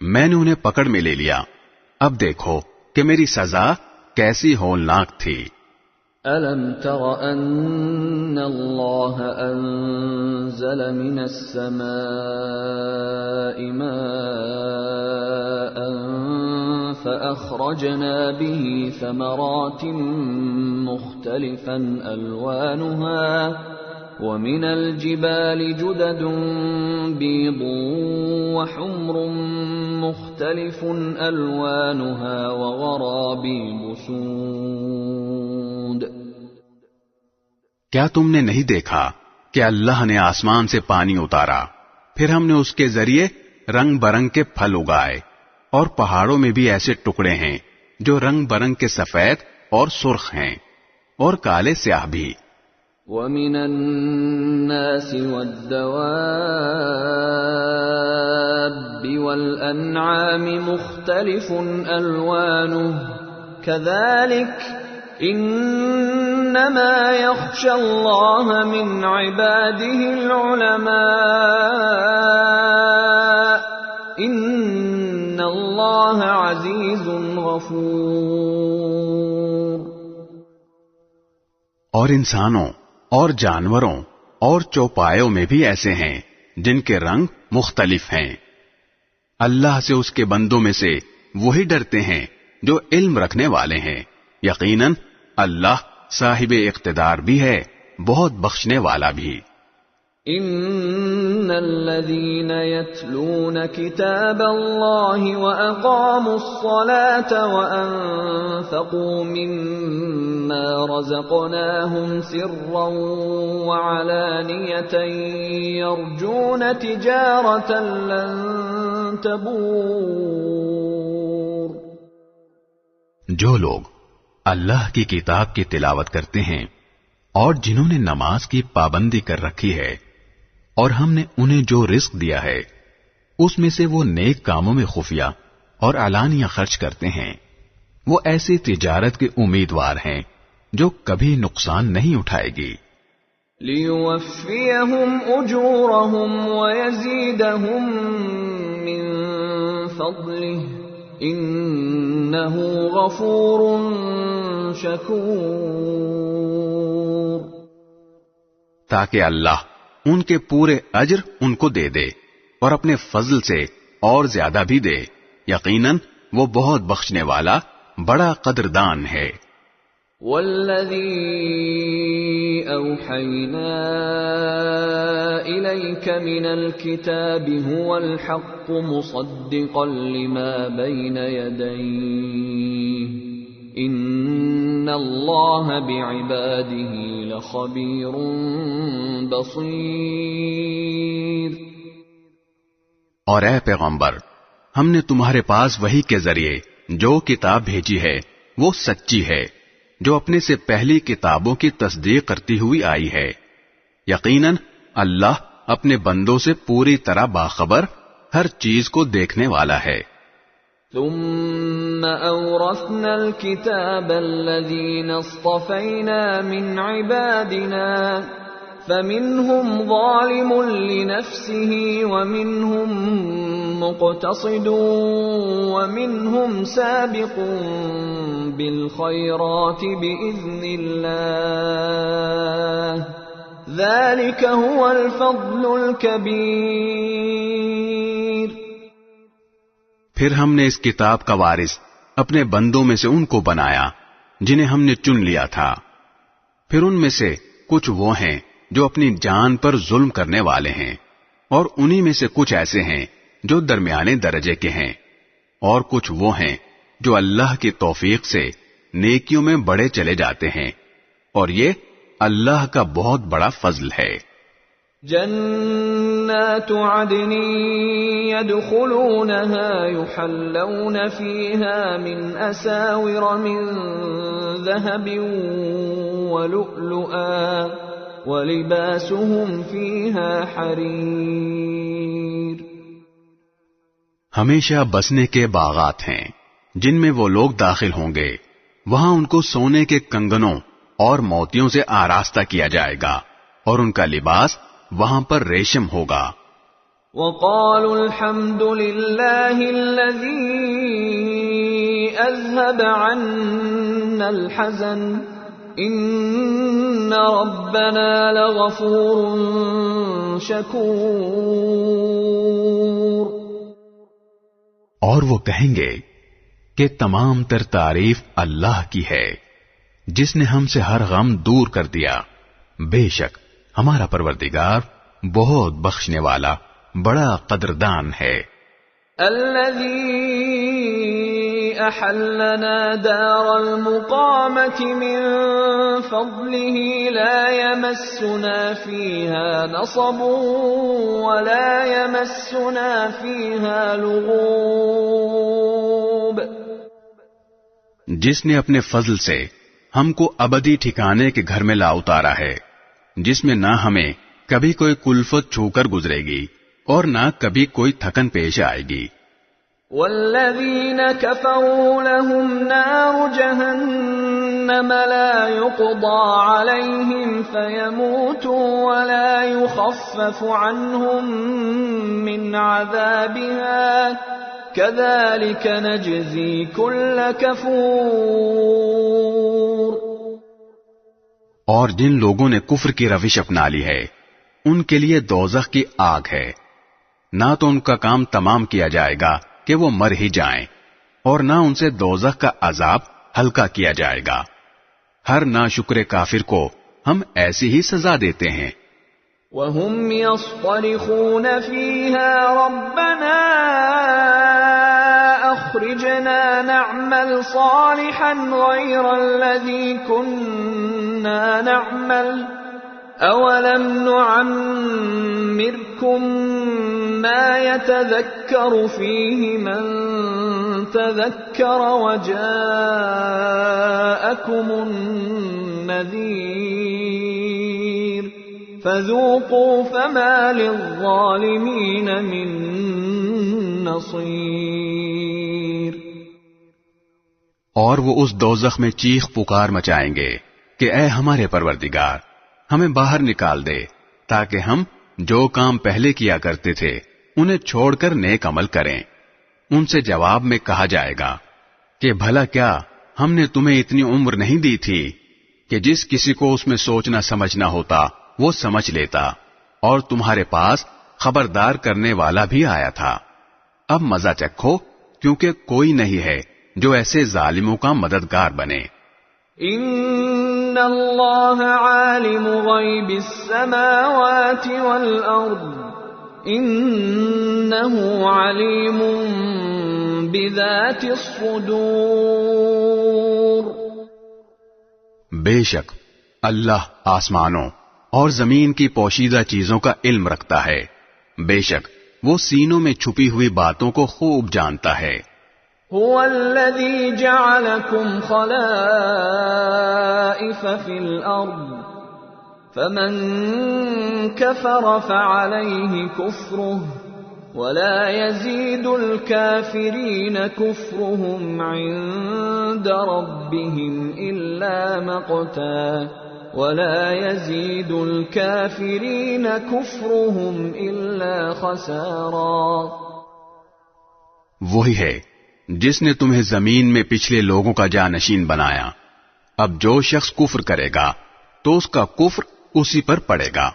میں نے انہیں پکڑ میں لے لیا، اب دیکھو کہ میری سزا کیسی ہولناک تھی. أَلَمْ تَرَ أَنَّ اللَّهَ أَنزَلَ مِنَ السَّمَاءِ مَاءً فَأَخْرَجْنَا بِهِ ثَمَرَاتٍ مُخْتَلِفًا أَلْوَانُهَا وَمِنَ الْجِبَالِ جُدَدٌ بِيضٌ وَحُمْرٌ مُخْتَلِفٌ أَلْوَانُهَا وَغَرَابِيبُ سُودٌ. کیا تم نے نہیں دیکھا کہ اللہ نے آسمان سے پانی اتارا، پھر ہم نے اس کے ذریعے رنگ برنگ کے پھل اگائے، اور پہاڑوں میں بھی ایسے ٹکڑے ہیں جو رنگ برنگ کے سفید اور سرخ ہیں اور کالے سیاہ بھی. وَمِنَ النَّاسِ وَالدَّوَابِّ وَالْأَنْعَامِ مُخْتَلِفٌ أَلْوَانُهُ كَذَلِكَ إِنَّمَا يَخْشَى اللَّهَ مِنْ عِبَادِهِ الْعُلَمَاءُ إِنَّ اللَّهَ عَزِيزٌ غَفُورٌ. اور انسانوں اور جانوروں اور چوپایوں میں بھی ایسے ہیں جن کے رنگ مختلف ہیں. اللہ سے اس کے بندوں میں سے وہی ڈرتے ہیں جو علم رکھنے والے ہیں. یقیناً اللہ صاحب اقتدار بھی ہے، بہت بخشنے والا بھی. ان الذين يتلون كتاب الله واقاموا الصلاه وانفقوا مما رزقناهم سرا وعلانيه يرجون تجاره لن تبور. جو لوگ اللہ کی کتاب کی تلاوت کرتے ہیں اور جنہوں نے نماز کی پابندی کر رکھی ہے، اور ہم نے انہیں جو رزق دیا ہے اس میں سے وہ نیک کاموں میں خفیہ اور علانیہ خرچ کرتے ہیں، وہ ایسی تجارت کے امیدوار ہیں جو کبھی نقصان نہیں اٹھائے گی. لِيُوَفِّيَهُمْ أُجُورَهُمْ وَيَزِيدَهُمْ مِنْ فَضْلِهِ إِنَّهُ غَفُورٌ شَكُورٌ. تاکہ اللہ ان کے پورے اجر ان کو دے دے اور اپنے فضل سے اور زیادہ بھی دے. یقیناً وہ بہت بخشنے والا بڑا قدردان ہے. والذي أوحينا إليك من الكتاب هو الحق مصدقا لما بين يديه إن الله بعباده لخبير بصير۔ اور اے پیغمبر، ہم نے تمہارے پاس وحی کے ذریعے جو کتاب بھیجی ہے وہ سچی ہے، جو اپنے سے پہلی کتابوں کی تصدیق کرتی ہوئی آئی ہے۔ یقیناً اللہ اپنے بندوں سے پوری طرح باخبر، ہر چیز کو دیکھنے والا ہے۔ ثم أورثنا الكتاب الذين اصطفينا من عبادنا فمنهم ظالم لنفسه ومنهم مقتصد ومنهم سابق بالخيرات بإذن الله ذلك هو الفضل الكبير۔ پھر ہم نے اس کتاب کا وارث اپنے بندوں میں سے ان کو بنایا جنہیں ہم نے چن لیا تھا، پھر ان میں سے کچھ وہ ہیں جو اپنی جان پر ظلم کرنے والے ہیں، اور انہی میں سے کچھ ایسے ہیں جو درمیانے درجے کے ہیں، اور کچھ وہ ہیں جو اللہ کی توفیق سے نیکیوں میں بڑھے چلے جاتے ہیں، اور یہ اللہ کا بہت بڑا فضل ہے۔ جنات عدن يدخلونها يحلون فيها من أساور من ذهب ولؤلؤا وَلِبَاسُهُمْ فِيهَا حَرِيرٌ۔ ہمیشہ بسنے کے باغات ہیں جن میں وہ لوگ داخل ہوں گے، وہاں ان کو سونے کے کنگنوں اور موتیوں سے آراستہ کیا جائے گا، اور ان کا لباس وہاں پر ریشم ہوگا۔ وَقَالُوا الْحَمْدُ لِلَّهِ الَّذِي أَذْهَبَ عَنَّا الْحَزَنَ ان ربنا لغفور شکور۔ اور وہ کہیں گے کہ تمام تر تعریف اللہ کی ہے جس نے ہم سے ہر غم دور کر دیا، بے شک ہمارا پروردگار بہت بخشنے والا بڑا قدردان ہے۔ الذي أحلنا دار المقامة من فضله لا يمسنا فيها نصب ولا يمسنا فيها لغوب۔ جس نے اپنے فضل سے ہم کو ابدی ٹھکانے کے گھر میں لا اتارا ہے، جس میں نہ ہمیں کبھی کوئی کلفت چھو کر گزرے گی اور نہ کبھی کوئی تھکن پیش آئے گی۔ والذین کفروا لهم نار جہنم لا يقضى علیہم فیموتوا ولا يخفف عنهم من عذابها كذلك نجزی كل کفور۔ اور جن لوگوں نے کفر کی روش اپنا لی ہے ان کے لیے دوزخ کی آگ ہے، نہ تو ان کا کام تمام کیا جائے گا کہ وہ مر ہی جائیں، اور نہ ان سے دوزخ کا عذاب ہلکا کیا جائے گا۔ ہر ناشکر کافر کو ہم ایسی ہی سزا دیتے ہیں۔ وَهُمْ يَصْطَرِخُونَ فِيهَا رَبَّنَا أَخْرِجْنَا نَعْمَلْ صَالِحًا غَيْرَ الَّذِي كُنَّا نَعْمَلُ أَوَلَمْ نُعَمِّرْكُمْ مَا يَتَذَكَّرُ فِيهِ مَن تَذَكَّرَ وَجَاءَكُمُ النَّذِيرُ فَذُوقُوا فَمَا لِلظَّالِمِينَ مِن نَصِيرٍ۔ اور وہ اس دوزخ میں چیخ پکار مچائیں گے کہ اے ہمارے پروردگار، ہمیں باہر نکال دے تاکہ ہم جو کام پہلے کیا کرتے تھے انہیں چھوڑ کر نیک عمل کریں۔ ان سے جواب میں کہا جائے گا کہ بھلا کیا ہم نے تمہیں اتنی عمر نہیں دی تھی کہ جس کسی کو اس میں سوچنا سمجھنا ہوتا وہ سمجھ لیتا، اور تمہارے پاس خبردار کرنے والا بھی آیا تھا۔ اب مزہ چکھو، کیونکہ کوئی نہیں ہے جو ایسے ظالموں کا مددگار بنے۔ ان اللہ عالم غیب السماوات والارض انہ علیم بذات الصدور. بے شک اللہ آسمانوں اور زمین کی پوشیدہ چیزوں کا علم رکھتا ہے. بے شک وہ سینوں میں چھپی ہوئی باتوں کو خوب جانتا ہے. هو الذي جعلكم خلائف في الأرض فمن كفر فعليه كفره ولا يزيد الكافرين كفرهم عند ربهم إلا مقتا ولا يزيد الكافرين كفرهم إلا خسارا. وہی ہے جس نے تمہیں زمین میں پچھلے لوگوں کا جانشین بنایا. اب جو شخص کفر کرے گا تو اس کا کفر اسی پر پڑے گا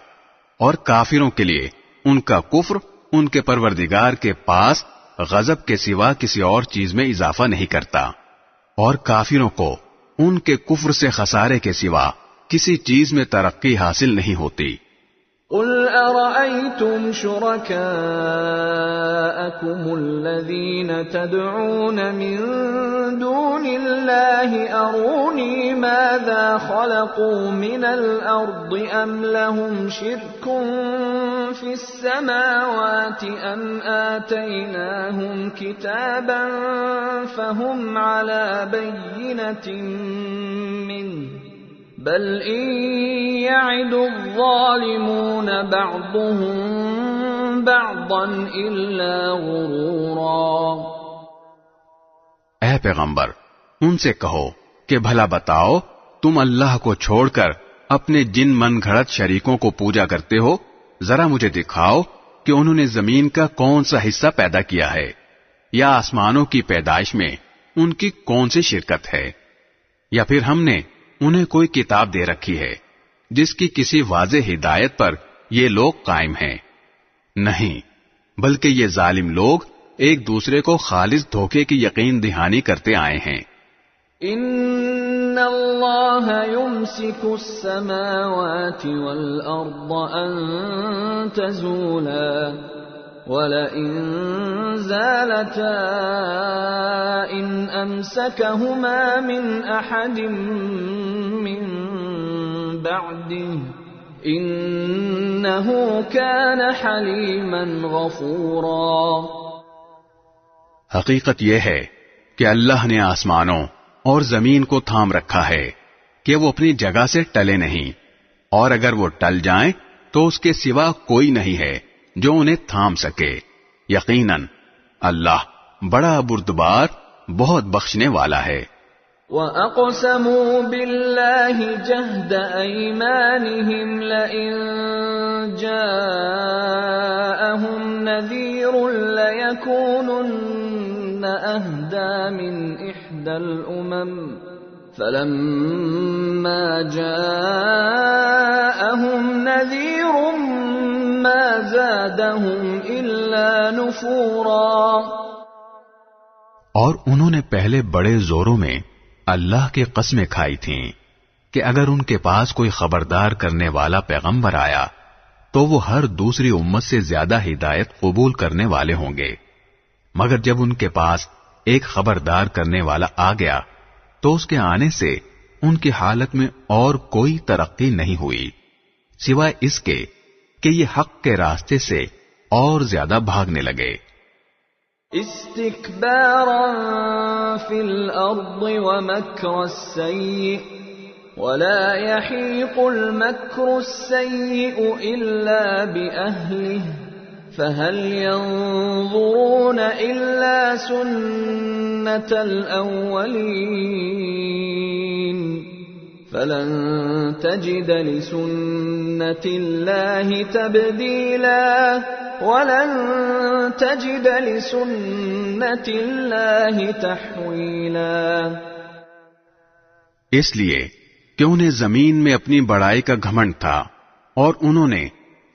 اور کافروں کے لیے ان کا کفر ان کے پروردگار کے پاس غضب کے سوا کسی اور چیز میں اضافہ نہیں کرتا اور کافروں کو ان کے کفر سے خسارے کے سوا کسی چیز میں ترقی حاصل نہیں ہوتی. قل ارأيتم شركاءكم الذين تدعون من دون الله أروني ماذا خلقوا من الأرض أم لهم شرك في السماوات أم آتيناهم كتابا فهم على بينة منه بل ان يعد الظالمون بعضهم بعضا الا غرورا. اے پیغمبر ان سے کہو کہ بھلا بتاؤ تم اللہ کو چھوڑ کر اپنے جن من گھڑت شریکوں کو پوجا کرتے ہو، ذرا مجھے دکھاؤ کہ انہوں نے زمین کا کون سا حصہ پیدا کیا ہے یا آسمانوں کی پیدائش میں ان کی کون سی شرکت ہے، یا پھر ہم نے انہیں کوئی کتاب دے رکھی ہے جس کی کسی واضح ہدایت پر یہ لوگ قائم ہیں. نہیں، بلکہ یہ ظالم لوگ ایک دوسرے کو خالص دھوکے کی یقین دہانی کرتے آئے ہیں. ان اللہ یمسک السماوات والارض ان تزولا وَلَئِن زَالَتَا إِنْ أَمْسَكَهُمَا مِنْ أَحَدٍ مِّن بَعْدِهِ إِنَّهُ كَانَ حَلِيمًا غَفُورًا. حقیقت یہ ہے کہ اللہ نے آسمانوں اور زمین کو تھام رکھا ہے کہ وہ اپنی جگہ سے ٹلے نہیں، اور اگر وہ ٹل جائیں تو اس کے سوا کوئی نہیں ہے جو انہیں تھام سکے. یقیناً اللہ بڑا بردبار بہت بخشنے والا ہے. وَأَقْسَمُوا بِاللَّهِ جَهْدَ أَيْمَانِهِمْ لَئِن جَاءَهُمْ نَذِيرٌ لَيَكُونُنَّ أَهْدَى مِنْ إِحْدَى الْأُمَمِ فَلَمَّا جَاءَهُمْ نَذِيرٌ مَا زَادَهُمْ إِلَّا نُفُورًا. اور انہوں نے پہلے بڑے زوروں میں اللہ کی قسمیں کھائی تھیں کہ اگر ان کے پاس کوئی خبردار کرنے والا پیغمبر آیا تو وہ ہر دوسری امت سے زیادہ ہدایت قبول کرنے والے ہوں گے، مگر جب ان کے پاس ایک خبردار کرنے والا آ گیا تو اس کے آنے سے ان کی حالت میں اور کوئی ترقی نہیں ہوئی سوائے اس کے کہ یہ حق کے راستے سے اور زیادہ بھاگنے لگے. استکبارا فی الارض ومکر السیئ ولا یحیق المکر السیئ الا بأہلہ فهل ينظرون الا سنة الاولین فلن تجد لسنة الله تبديلا ولن تجد لسنة الله تحويلا. اس لیے کہ انہیں زمین میں اپنی بڑائی کا گھمنڈ تھا اور انہوں نے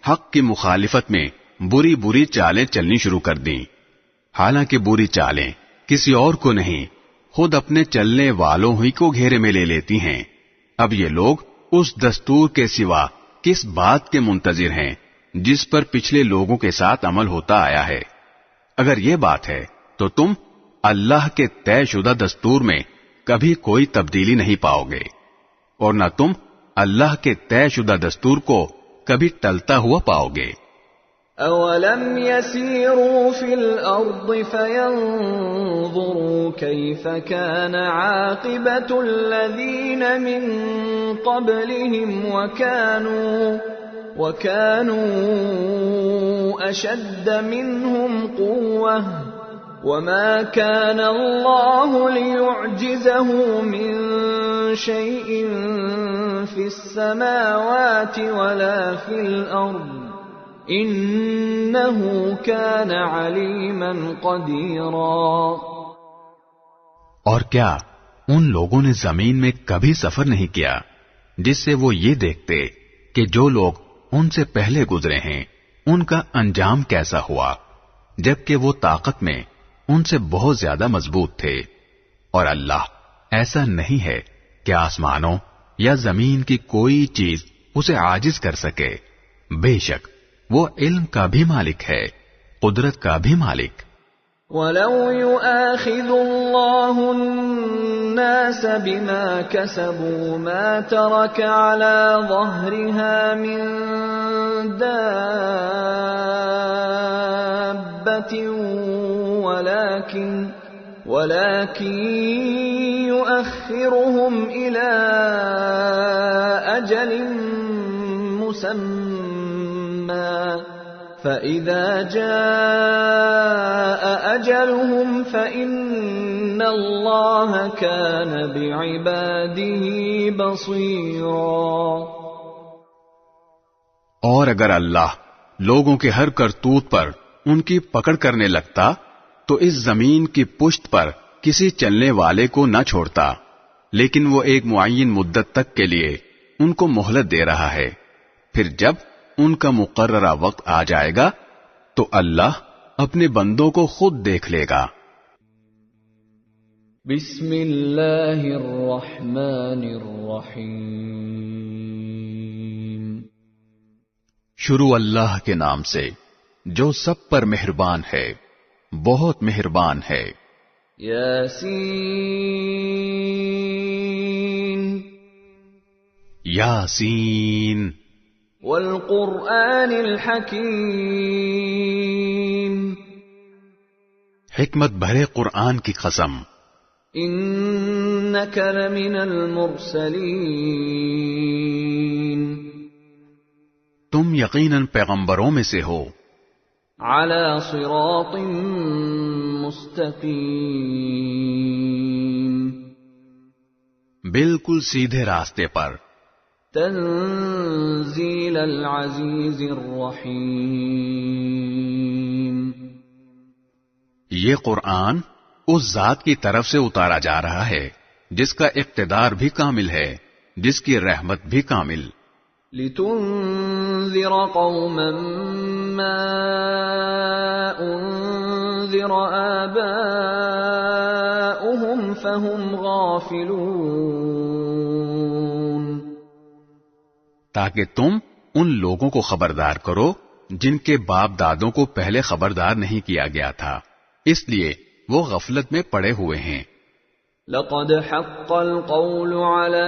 حق کی مخالفت میں بری بری چالیں چلنی شروع کر دیں، حالانکہ بری چالیں کسی اور کو نہیں خود اپنے چلنے والوں ہی کو گھیرے میں لے لیتی ہیں۔ اب یہ لوگ اس دستور کے سوا کس بات کے منتظر ہیں جس پر پچھلے لوگوں کے ساتھ عمل ہوتا آیا ہے؟ اگر یہ بات ہے تو تم اللہ کے طے شدہ دستور میں کبھی کوئی تبدیلی نہیں پاؤ گے، اور نہ تم اللہ کے طے شدہ دستور کو کبھی ٹلتا ہوا پاؤ گے۔ أَوَلَمْ يَسِيرُوا فِي الْأَرْضِ فَيَنظُرُوا كَيْفَ كَانَ عَاقِبَةُ الَّذِينَ مِن قَبْلِهِمْ وَكَانُوا أَشَدَّ مِنْهُمْ قُوَّةً وَمَا كَانَ اللَّهُ لِيُعْجِزَهُ مِن شَيْءٍ فِي السَّمَاوَاتِ وَلَا فِي الْأَرْضِ إِنَّهُ كَانَ عَلِيمًا قَدِيرًا۔ اور کیا ان لوگوں نے زمین میں کبھی سفر نہیں کیا جس سے وہ یہ دیکھتے کہ جو لوگ ان سے پہلے گزرے ہیں ان کا انجام کیسا ہوا، جبکہ وہ طاقت میں ان سے بہت زیادہ مضبوط تھے؟ اور اللہ ایسا نہیں ہے کہ آسمانوں یا زمین کی کوئی چیز اسے عاجز کر سکے۔ بے شک وہ علم کا بھی مالک ہے، قدرت کا بھی مالک۔ وَلَوْ يُؤَاخِذُ اللَّهُ النَّاسَ بِمَا كَسَبُوا مَا تَرَكَ عَلَى ظَهْرِهَا مِن دَابَّةٍ وَلَكِن يُؤَخِّرُهُمْ إِلَى أَجَلٍ مُّسَمًّى فَإِذَا جَاءَ أَجَلُهُمْ فَإِنَّ اللَّهَ كَانَ بِعِبَادِهِ بَصِيرًا۔ اور اگر اللہ لوگوں کے ہر کرتوت پر ان کی پکڑ کرنے لگتا تو اس زمین کی پشت پر کسی چلنے والے کو نہ چھوڑتا، لیکن وہ ایک معین مدت تک کے لیے ان کو مہلت دے رہا ہے، پھر جب ان کا مقررہ وقت آ جائے گا تو اللہ اپنے بندوں کو خود دیکھ لے گا۔ بسم اللہ الرحمن الرحیم۔ شروع اللہ کے نام سے جو سب پر مہربان ہے، بہت مہربان ہے۔ یاسین یاسین والقرآن الحکیم۔ حکمت بھرے قرآن کی قسم۔ انک لمن المرسلین۔ تم یقیناً پیغمبروں میں سے ہو۔ علی صراط مستقیم۔ بالکل سیدھے راستے پر۔ تنزیل العزیز الرحیم۔ یہ قرآن اس ذات کی طرف سے اتارا جا رہا ہے جس کا اقتدار بھی کامل ہے، جس کی رحمت بھی کامل۔ لتنذر قوما ما انذر آباؤهم فهم غافلون۔ تاکہ تم ان لوگوں کو خبردار کرو جن کے باپ دادوں کو پہلے خبردار نہیں کیا گیا تھا، اس لیے وہ غفلت میں پڑے ہوئے ہیں۔ لقد حق القول على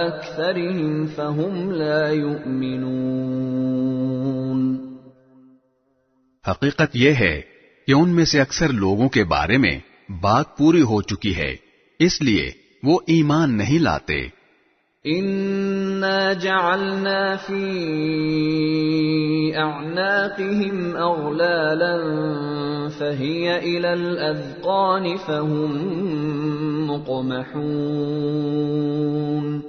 أكثرهم فهم لا يؤمنون۔ حقیقت یہ ہے کہ ان میں سے اکثر لوگوں کے بارے میں بات پوری ہو چکی ہے، اس لیے وہ ایمان نہیں لاتے۔ اِنَّا جَعَلْنَا فِي أَعْنَاقِهِمْ أَغْلَالًا فَهِيَ إِلَى الْأَذْقَانِ فَهُمْ مُقْمَحُونَ۔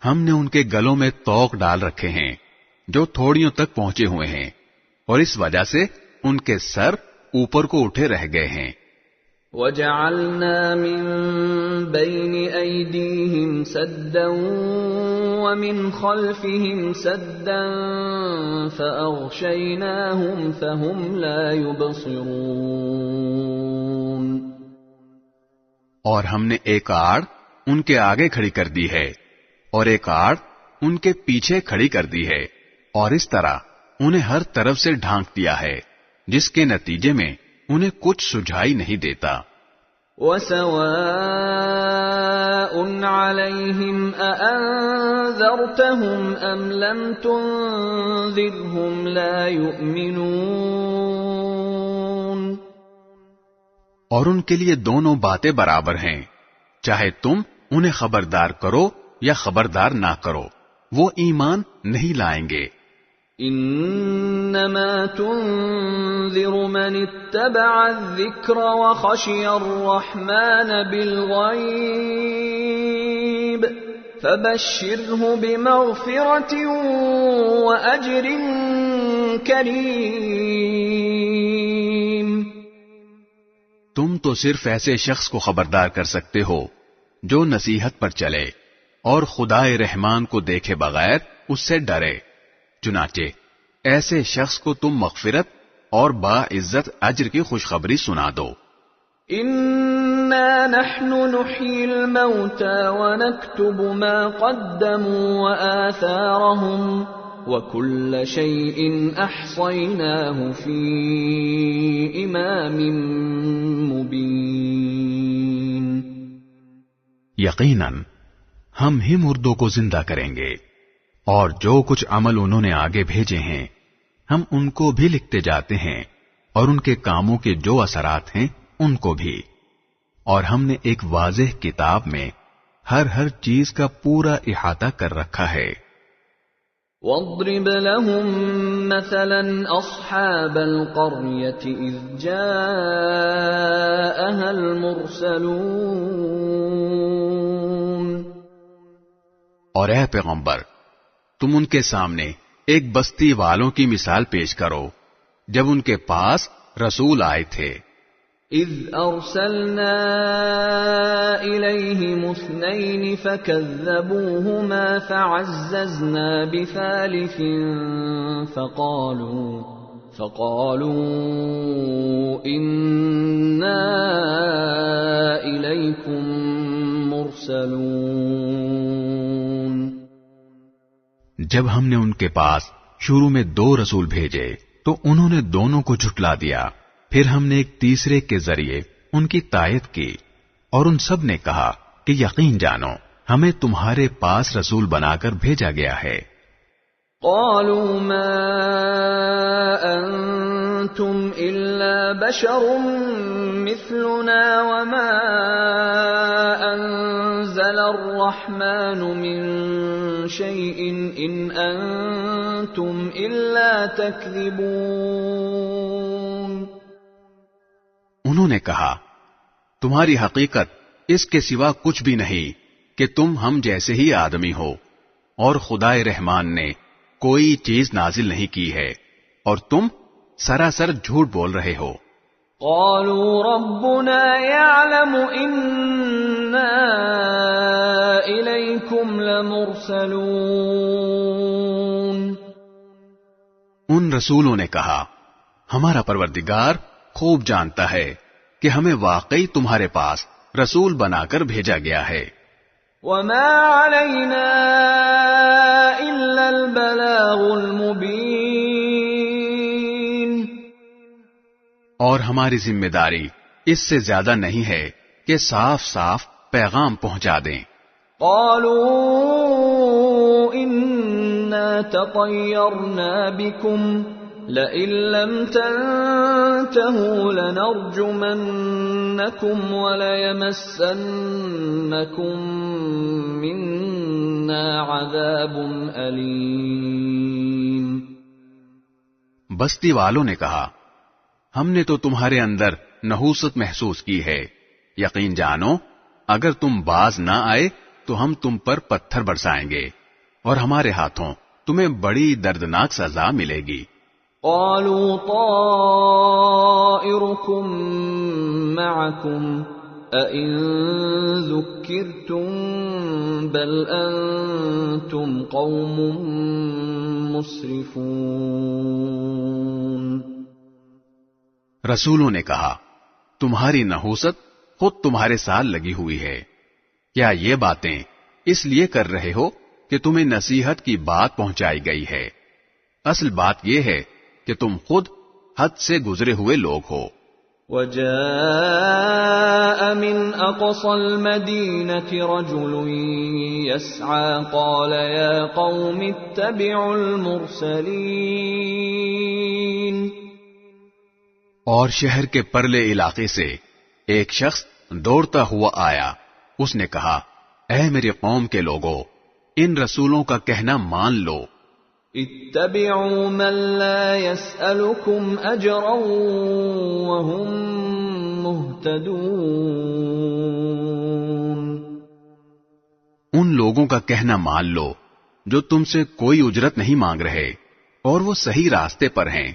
ہم نے ان کے گلوں میں طوق ڈال رکھے ہیں جو تھوڑیوں تک پہنچے ہوئے ہیں، اور اس وجہ سے ان کے سر اوپر کو اٹھے رہ گئے ہیں۔ وَجَعَلْنَا مِن بَيْنِ أَيْدِيهِمْ سَدًّا وَمِنْ خَلْفِهِمْ سَدًّا فَأَغْشَيْنَاهُمْ فَهُمْ لَا يُبْصِرُونَ۔ اور ہم نے ایک آڑ ان کے آگے کھڑی کر دی ہے اور ایک آڑ ان کے پیچھے کھڑی کر دی ہے، اور اس طرح انہیں ہر طرف سے ڈھانک دیا ہے، جس کے نتیجے میں انہیں کچھ سجھائی نہیں دیتا۔ وَسَوَاءٌ عَلَيْهِمْ أَأَنذَرْتَهُمْ أَمْ لَمْ تُنذِرْهُمْ لَا يُؤْمِنُونَ۔ اور ان کے لیے دونوں باتیں برابر ہیں، چاہے تم انہیں خبردار کرو یا خبردار نہ کرو، وہ ایمان نہیں لائیں گے۔ انما تنذر من اتبع الذکر وخشی الرحمن بالغیب فبشره بمغفرة واجر کریم۔ تم تو صرف ایسے شخص کو خبردار کر سکتے ہو جو نصیحت پر چلے اور خدائے رحمان کو دیکھے بغیر اس سے ڈرے، چنانچہ ایسے شخص کو تم مغفرت اور باعزت اجر کی خوشخبری سنا دو۔ انا نحن نحيي الموتى ونكتب ما قدموا وآثارهم وكل شيء احصيناه في امام مبين۔ یقیناً ہم ہی مردوں کو زندہ کریں گے، اور جو کچھ عمل انہوں نے آگے بھیجے ہیں ہم ان کو بھی لکھتے جاتے ہیں، اور ان کے کاموں کے جو اثرات ہیں ان کو بھی، اور ہم نے ایک واضح کتاب میں ہر چیز کا پورا احاطہ کر رکھا ہے۔ وَاضْرِبْ لَهُمْ مَثَلًا أَصْحَابَ الْقَرْيَةِ إِذْ جَاءَهَا الْمُرْسَلُونَ۔ اور اے پیغمبر، تم ان کے سامنے ایک بستی والوں کی مثال پیش کرو جب ان کے پاس رسول آئے تھے۔ اذ ارسلنا الیہم اثنین فکذبوہما فعززنا بثالث فقالوا انا الیکم مرسلون۔ جب ہم نے ان کے پاس شروع میں 2 رسول بھیجے تو انہوں نے دونوں کو جھٹلا دیا، پھر ہم نے ایک تیسرے کے ذریعے ان کی تائید کی، اور ان سب نے کہا کہ یقین جانو ہمیں تمہارے پاس رسول بنا کر بھیجا گیا ہے۔ قالوا ما انتم الا بشر مثلنا وما انزل الرحمن من شيء ان انتم الا تكذبون۔ انہوں نے کہا تمہاری حقیقت اس کے سوا کچھ بھی نہیں کہ تم ہم جیسے ہی آدمی ہو، اور خدائے رحمان نے کوئی چیز نازل نہیں کی ہے، اور تم سراسر جھوٹ بول رہے ہو۔ قالوا ربنا يعلم إنا إليكم لمرسلون۔ ان رسولوں نے کہا ہمارا پروردگار خوب جانتا ہے کہ ہمیں واقعی تمہارے پاس رسول بنا کر بھیجا گیا ہے۔ وما علينا إلا البلاغ المبين۔ اور ہماری ذمہ داری اس سے زیادہ نہیں ہے کہ صاف صاف پیغام پہنچا دیں۔ قالوا إنا تطيرنا بكم لئن لم تنتهوا لنرجمنكم وليمسنكم منا عذاب أليم۔ بستی والوں نے کہا ہم نے تو تمہارے اندر نحوست محسوس کی ہے، یقین جانو اگر تم باز نہ آئے تو ہم تم پر پتھر برسائیں گے، اور ہمارے ہاتھوں تمہیں بڑی دردناک سزا ملے گی۔ قالوا طائركم معكم أئن ذكرتم بل أنتم قوم مسرفون۔ رسولوں نے کہا تمہاری نحوست خود تمہارے ساتھ لگی ہوئی ہے۔ کیا یہ باتیں اس لیے کر رہے ہو کہ تمہیں نصیحت کی بات پہنچائی گئی ہے؟ اصل بات یہ ہے کہ تم خود حد سے گزرے ہوئے لوگ ہو۔ وَجَاءَ مِنْ أَقْصَى الْمَدِينَةِ رَجُلٌ يَسْعَى قَالَ يَا قَوْمِ اتَّبِعُوا الْمُرْسَلِينَ۔ اور شہر کے پرلے علاقے سے ایک شخص دوڑتا ہوا آیا، اس نے کہا، اے میری قوم کے لوگوں، ان رسولوں کا کہنا مان لو۔ اتبعوا من لا يسألكم اجرا وهم مهتدون۔ ان لوگوں کا کہنا مان لو جو تم سے کوئی اجرت نہیں مانگ رہے اور وہ صحیح راستے پر ہیں۔